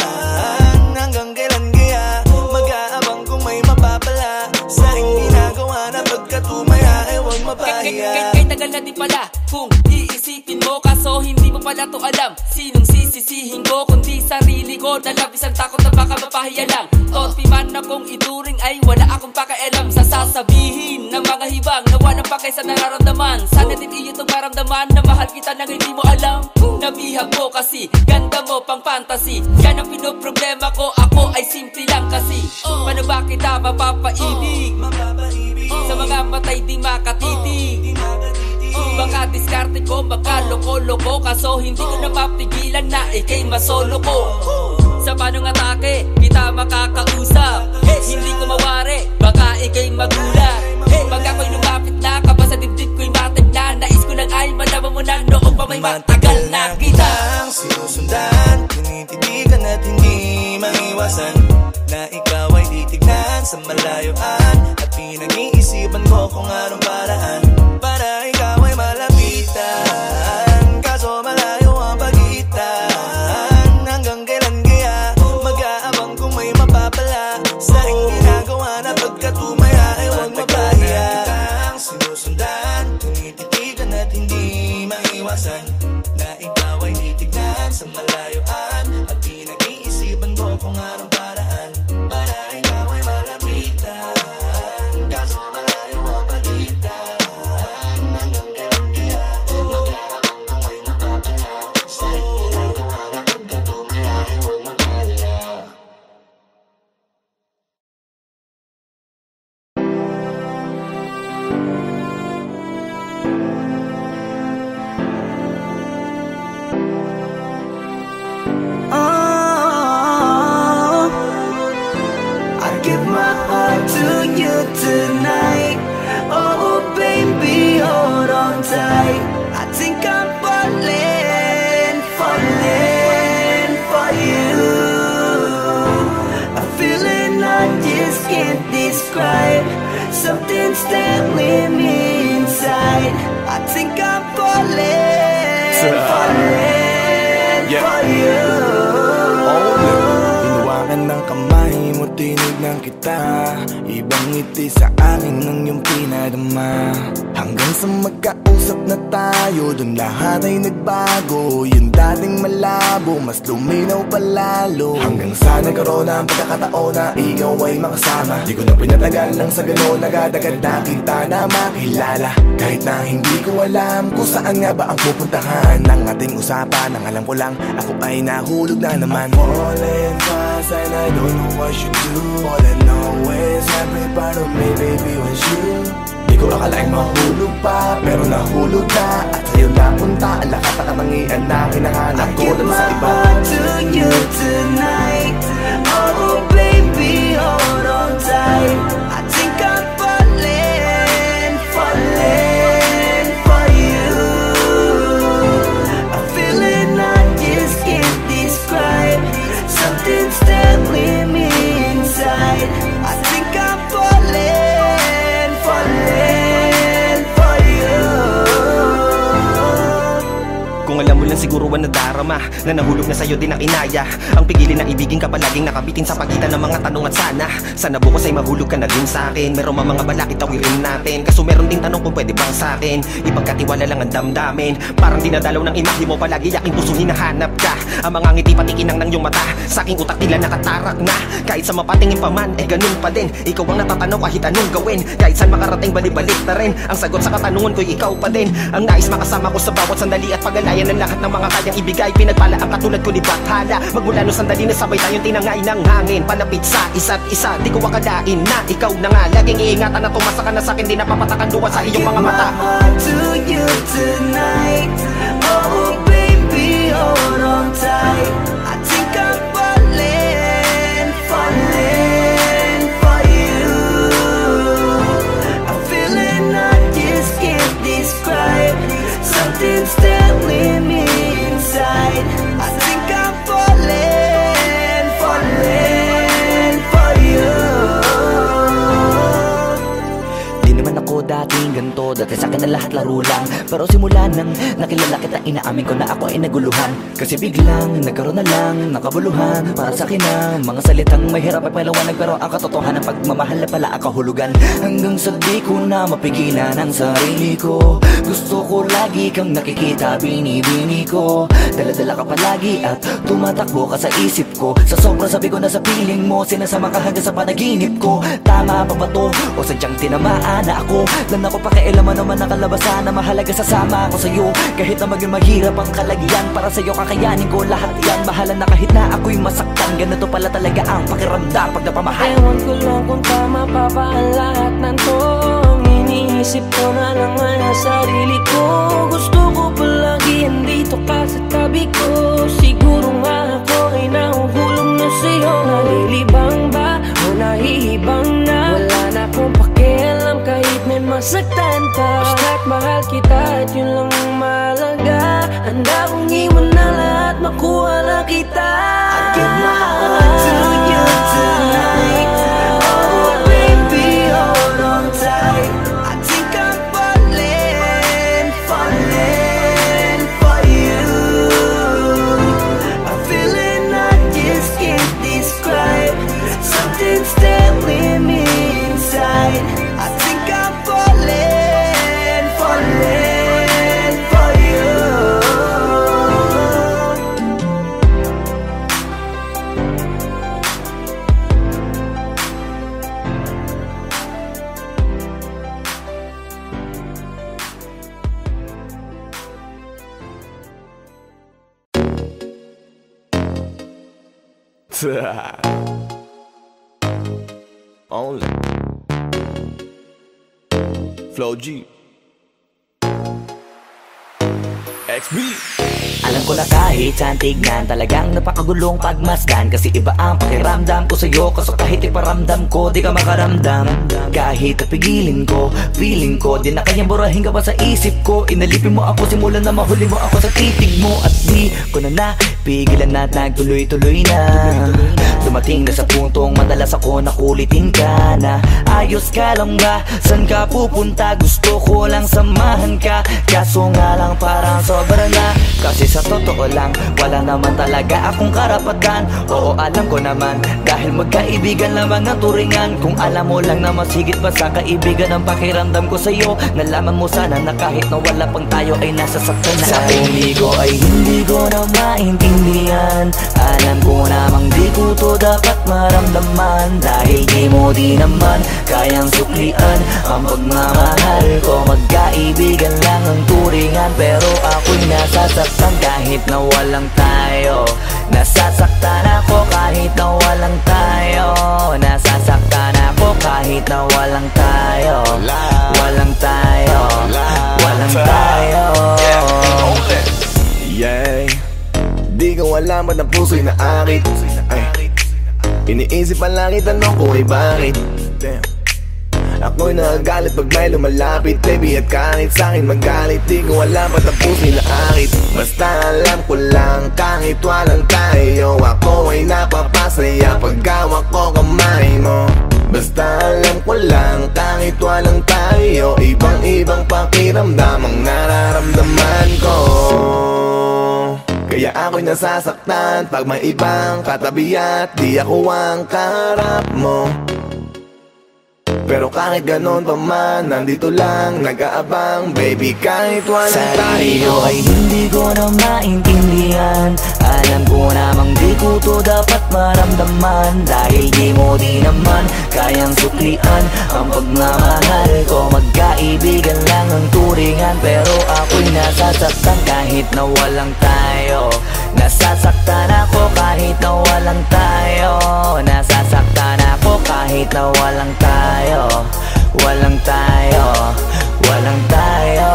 hanggang kailan kaya mag-aabang kung may mapapala sa aking ginagawa na pagkatumaya ay huwag mapahiya. Kay tagal na di pala kung iisipin mo, kaso hindi mo pala to alam. Sinong sisisihin ko kundi sarili ko, na labis ang takot na baka mapahiya lang. Toti man akong ituring ay wala akong pakialam sa sasabihin ng mga hibang na walang pakay sa nararamdaman. Sana din iyo itong maramdaman na mahal kita nang hindi mo alam. Nabihag mo kasi, ganda mo pang fantasy. Yan ang pinoproblema ko, ako ay simple lang kasi. Paano ba kita mapapaibig sa mga matay di makatitig? Baka diskarte ko, baka loko-loko, kaso hindi ko na mapigilan na ikay masolo ko. Sa panong atake, kita makakausap. Hindi ko mawari, baka ikay magulat. Pag ako'y lumapit na, kapag sa dibdib ko'y matag na, nais ko lang ay malaman mo na noong pa may matagal na kita sinusundan, tinititigan at hindi maiwasan na ikaw ay titignan sa malayuan. At pinag-iisipan ko kung anong paraan para ikaw ay malapitan. Kaso malayo ang pagitan, hanggang kailan kaya mag-aabang kung may mapapala sa aking ginagawa na pagkatumaya ay huwag mapahiya. Sinusundan, tinititigan at hindi maiwasan na ikaw ay titignan sa malayuan. At pinag-iisipan ko kung anong paraan para ikaw ay malapitan. Kaso malayo ang pagitan, hanggang kailan kaya mag-aabang kung may mapapala sa aking ginagawa na pagkatumaya ay huwag mapahiya. Give my heart to you tonight. Oh baby, hold on tight. I think I'm falling for you. A feeling I just can't describe. Something's there with me inside. I think I'm falling for you. Hinawakan ng kamay mo, tinignan kita. Ibang ngiti sa akin ng iyong pinadama. Hanggang sa magkausap na tayo, dun lahat ay nagbago. Yung dating malabo, mas luminaw palalo. Hanggang sa nagkaroon na ang pagkakataon na ikaw ay makasama. Di ko na pinatagal lang sa gano'n, agad-agad na kita na makilala. Kahit na hindi ko alam kung saan nga ba ang pupuntahan ng ating usapan. Ang alam ko lang, ako ay nahulog na naman. I'm falling fast and I don't know what you do. All I know is every part of me, baby, was you. Di ko akalaing mahulog pa, pero nahulog na. At sa'yo napunta, ang lahat ng katangian na hinahanap ko dun sa iba. I give my heart to you tonight. Oh baby, hold on tight. I think I'm falling, falling for you. A feeling I just can't describe. Something's telling me inside. I think I'm falling, falling for you. Kung alam mo lang siguro ang nadarama na nahulog na sa'yo din ang inaya. Ang pigilin na ibigin ka palaging nakabitin sa pagitan ng mga tanong at sana bukas ay mahulog ka na din sa'kin. Meron mga balakid tawirin natin, kaso meron ding tanong kung pwede bang sa'kin ipagkatiwala lang ang damdamin. Parang dinadalaw ng imahe mo, palagi aking puso hinahanap ka. Ang mga ngiti patikinang ng iyong mata, sa aking utak tila nakatarak na. Kahit sa mapatingin pa man, ganun pa din. Ikaw ang natatanaw kahit anong gawin. Kahit saan makarating balibalik na rin. Ang sagot sa katanungan ko'y ikaw pa din. Ang nais makasama ko sa bawat sandali at pag-alayan ng lahat ng mga kayang ibigay. Pinagpala ang katulad ko ni Bathala. Magmula no sandali na sabay tayong tinangay ng hangin. Palapit sa isa't isa, di ko akalain na ikaw na nga. Laging iingatan na tumasa ka na sa'kin, di napapatakan duwa sa iyong mga mata. I give my heart to you tonight. Oh baby, hold on tight. I think I'm falling, falling for you. A feeling I just can't describe. Something's telling me inside. I think I'm falling, falling for you. Di naman ako dating ganito, dati sa'kin na lahat laro lang. Pero simula nang nakilala kita, inaamin ko na ako ay naguluhan. Kasi biglang nagkaroon na lang nakabuluhan. Para sa'kin ang mga salitang mahirap ay paliwanag, pero ang katotohanan pagmamahal na pala ang kahulugan. Hanggang sa di ko na mapigilan ang sarili ko. Gusto ko lagi kang nakikita, binibini ko. Dala-dala ka palagi at tumatakbo ka sa isip ko. Sa sobrang sabi ko na sa piling mo, sinasama ka hanggang sa panaginip ko. Tama pa ba to? O sadyang tinamaan na ako? Lan ako pakialaman naman ang kalabasan na mahalaga, sasama ako sa'yo. Kahit na maging maghirap ang kalagyan, para sa'yo kakayanin ko lahat yan. Mahala na kahit na ako'y masaktan, ganito pala talaga ang pakiramdam pag napamahal. Ewan ko lang kung tama pa ba ang lahat ng to. Iniisip ko na lang ang sarili ko. Gusto ko palagi andito ka sa tabi ko. Siguro nga ako ay nahuhulog na sa'yo. Nalilibang ba o nahihibang na? Wala na akong pakialam kahit may masaktan pa. Basta't mahal kita at yun lang ang mahalaga. Handa kong iwan na lahat, makuha lang kita. I give my heart to you tonight. Oh baby, hold on tight. I think I'm falling, falling for you. A feeling I just can't describe. Something's telling me inside. I think I'm falling, falling for you. Only Flow G XB. Alam ko na kahit saan tignan, talagang napakagulong pagmasdan. Kasi iba ang pakiramdam ko sa'yo, kaso kahit iparamdam ko, di ka makaramdam. Kahit napigilin ko, feeling ko, di na kayang burahin ka pa sa isip ko. Inalipin mo ako, simulan na mahuli mo ako sa titig mo. At di ko na napigilan na nagtuloy-tuloy na. Dumating na sa puntong madalas ako nakulitin ka na. Ayos ka lang ba? San ka pupunta? Gusto ko lang samahan ka. Kaso nga lang parang sobra na. Kasi sa totoo lang, wala naman talaga akong karapatan. Oo, alam ko naman, dahil magkaibigan lamang ang turingan. Kung alam mo lang na mas higit pa sa kaibigan ang pakiramdam ko sa'yo, nalaman mo sana na kahit na wala pang tayo ay nasasaktan na. Sa ko ay hindi ko na maintindihan. Alam ko namang di ko to dapat maramdaman. Dahil di mo di naman kayang suklian ang pagmamahal ko. Magkaibigan lang ang turingan, pero ako'y nasasaktan kahit na walang tayo. Nasasaktan ako kahit na walang tayo. puso'y naakit. Ay, iniisip palagi tanong ko ay bakit. Damn. Ako'y nagagalit pag may lumalapit, baby, at kahit sa'kin magalit, di ko alam ba't ang puso'y naakit. Basta alam ko lang, kahit walang tayo, ako ay napapasaya pag hawak ko kamay mo. Basta alam ko lang, kahit walang tayo, ibang-ibang pakiramdam ang nararamdaman ko. Kaya ako'y nasasaktan pag may ibang katabi at di ako ang kaharap mo. Pero kahit ganon pa man, nandito lang, nag-aabang, baby, kahit walang tayo. Ay hindi ko na maintindihan, alam ko namang di ko to dapat maramdaman. Dahil di mo di naman kayang suklian ang pagmamahal ko. Magkaibigan lang ang turingan, pero ako'y nasasaktan kahit na walang tayo. Nasasaktan ako kahit na walang tayo. Nasasaktan ako kahit na walang tayo. Walang tayo, walang tayo.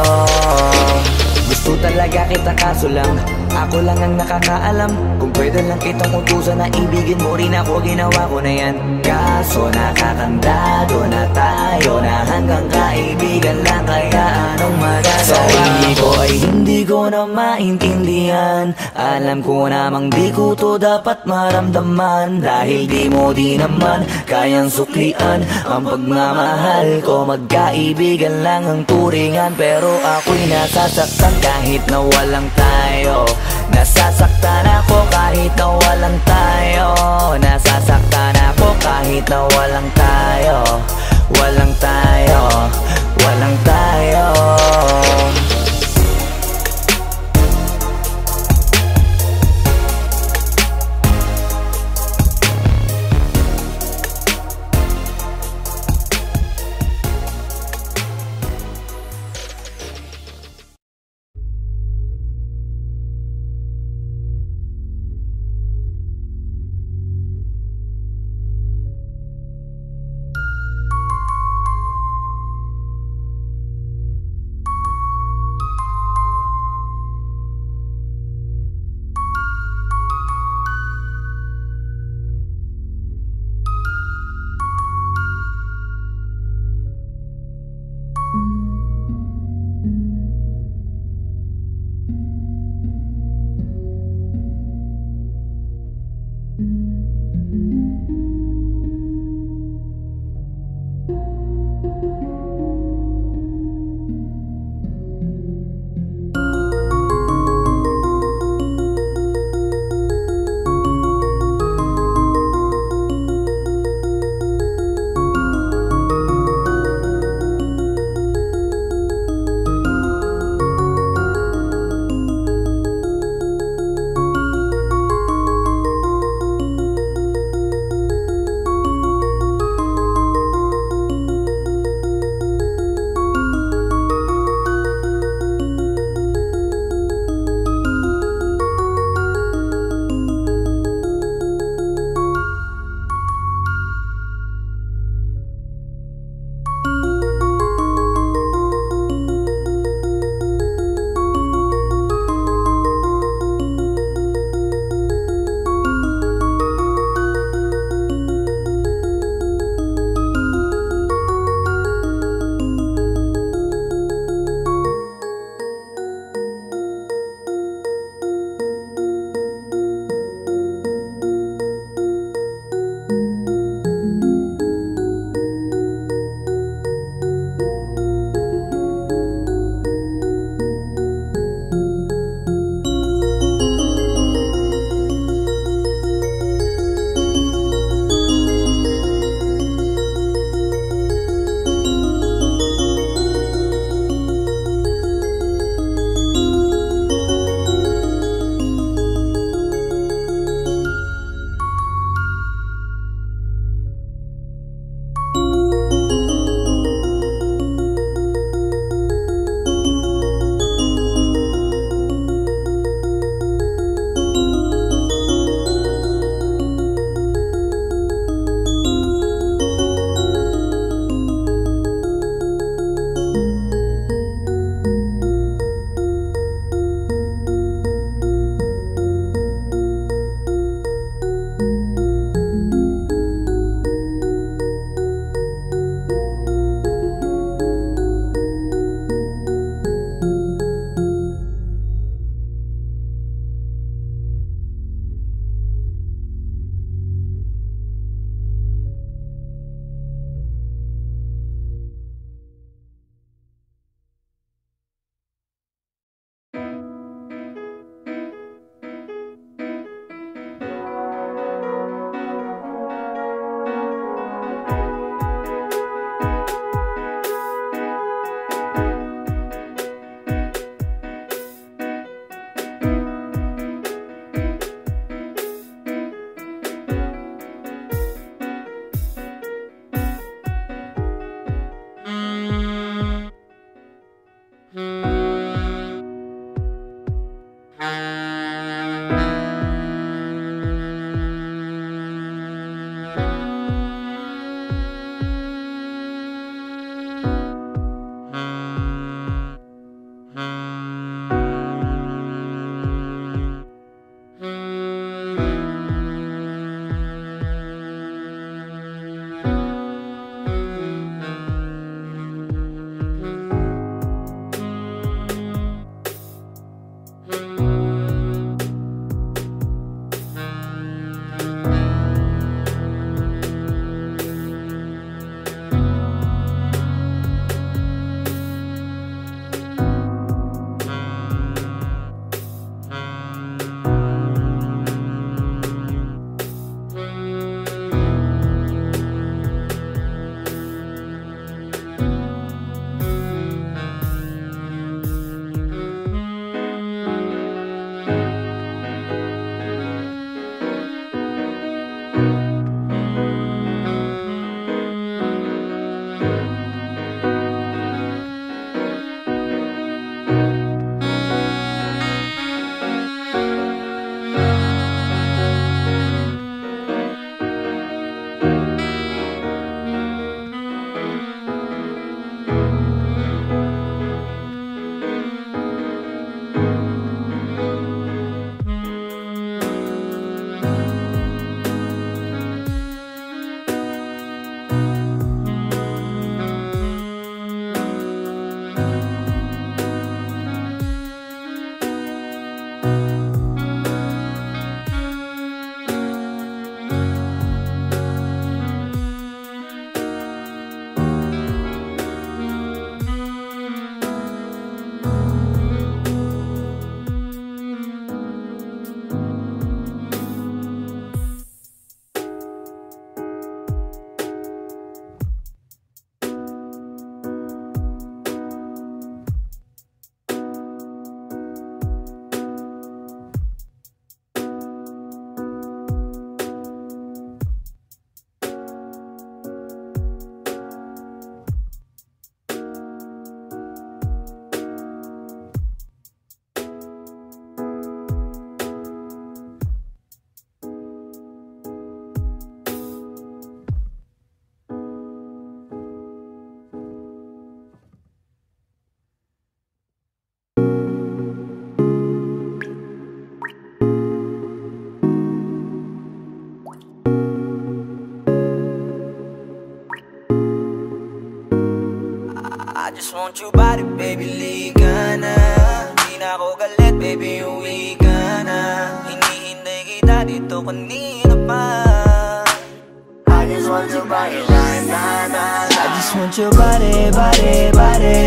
Gusto talaga kita kaso lang ako lang ang nakakaalam. Kung pwede lang kitang utusan na ibigin mo rin ako, ginawa ko na yan. Kaso nakakandado na tayo na hanggang kaibigan lang, kaya anong magagawa? Sarili ko ay hindi ko na maintindihan, alam ko namang di ko to dapat maramdaman. Dahil di mo di naman kayang suklian ang pagmamahal ko. Magkaibigan lang ang turingan, pero ako'y nasasaktan kahit na walang tayo. Nasasaktan ako kahit na walang tayo. Nasasaktan ako kahit na walang tayo. Walang tayo, walang tayo. I just want your body, baby, liga na. Di na ako galit, baby, uwi ka na. Hinihintay kita dito kanina pa. I just want your body right now, nah, nah. I just want your body, body, body.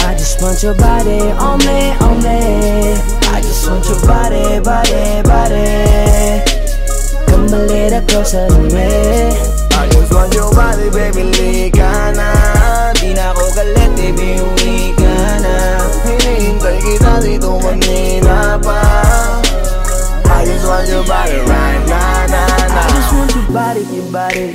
I just want your body on me, on me. I just want your body, body, body. Come a little closer to me. I just want your body, baby, liga na. Di na ako galit, baby, uwi ka na. Hinihintay kita dito kanina pa. I just want your body right now, nah, nah. I just want your body, your body.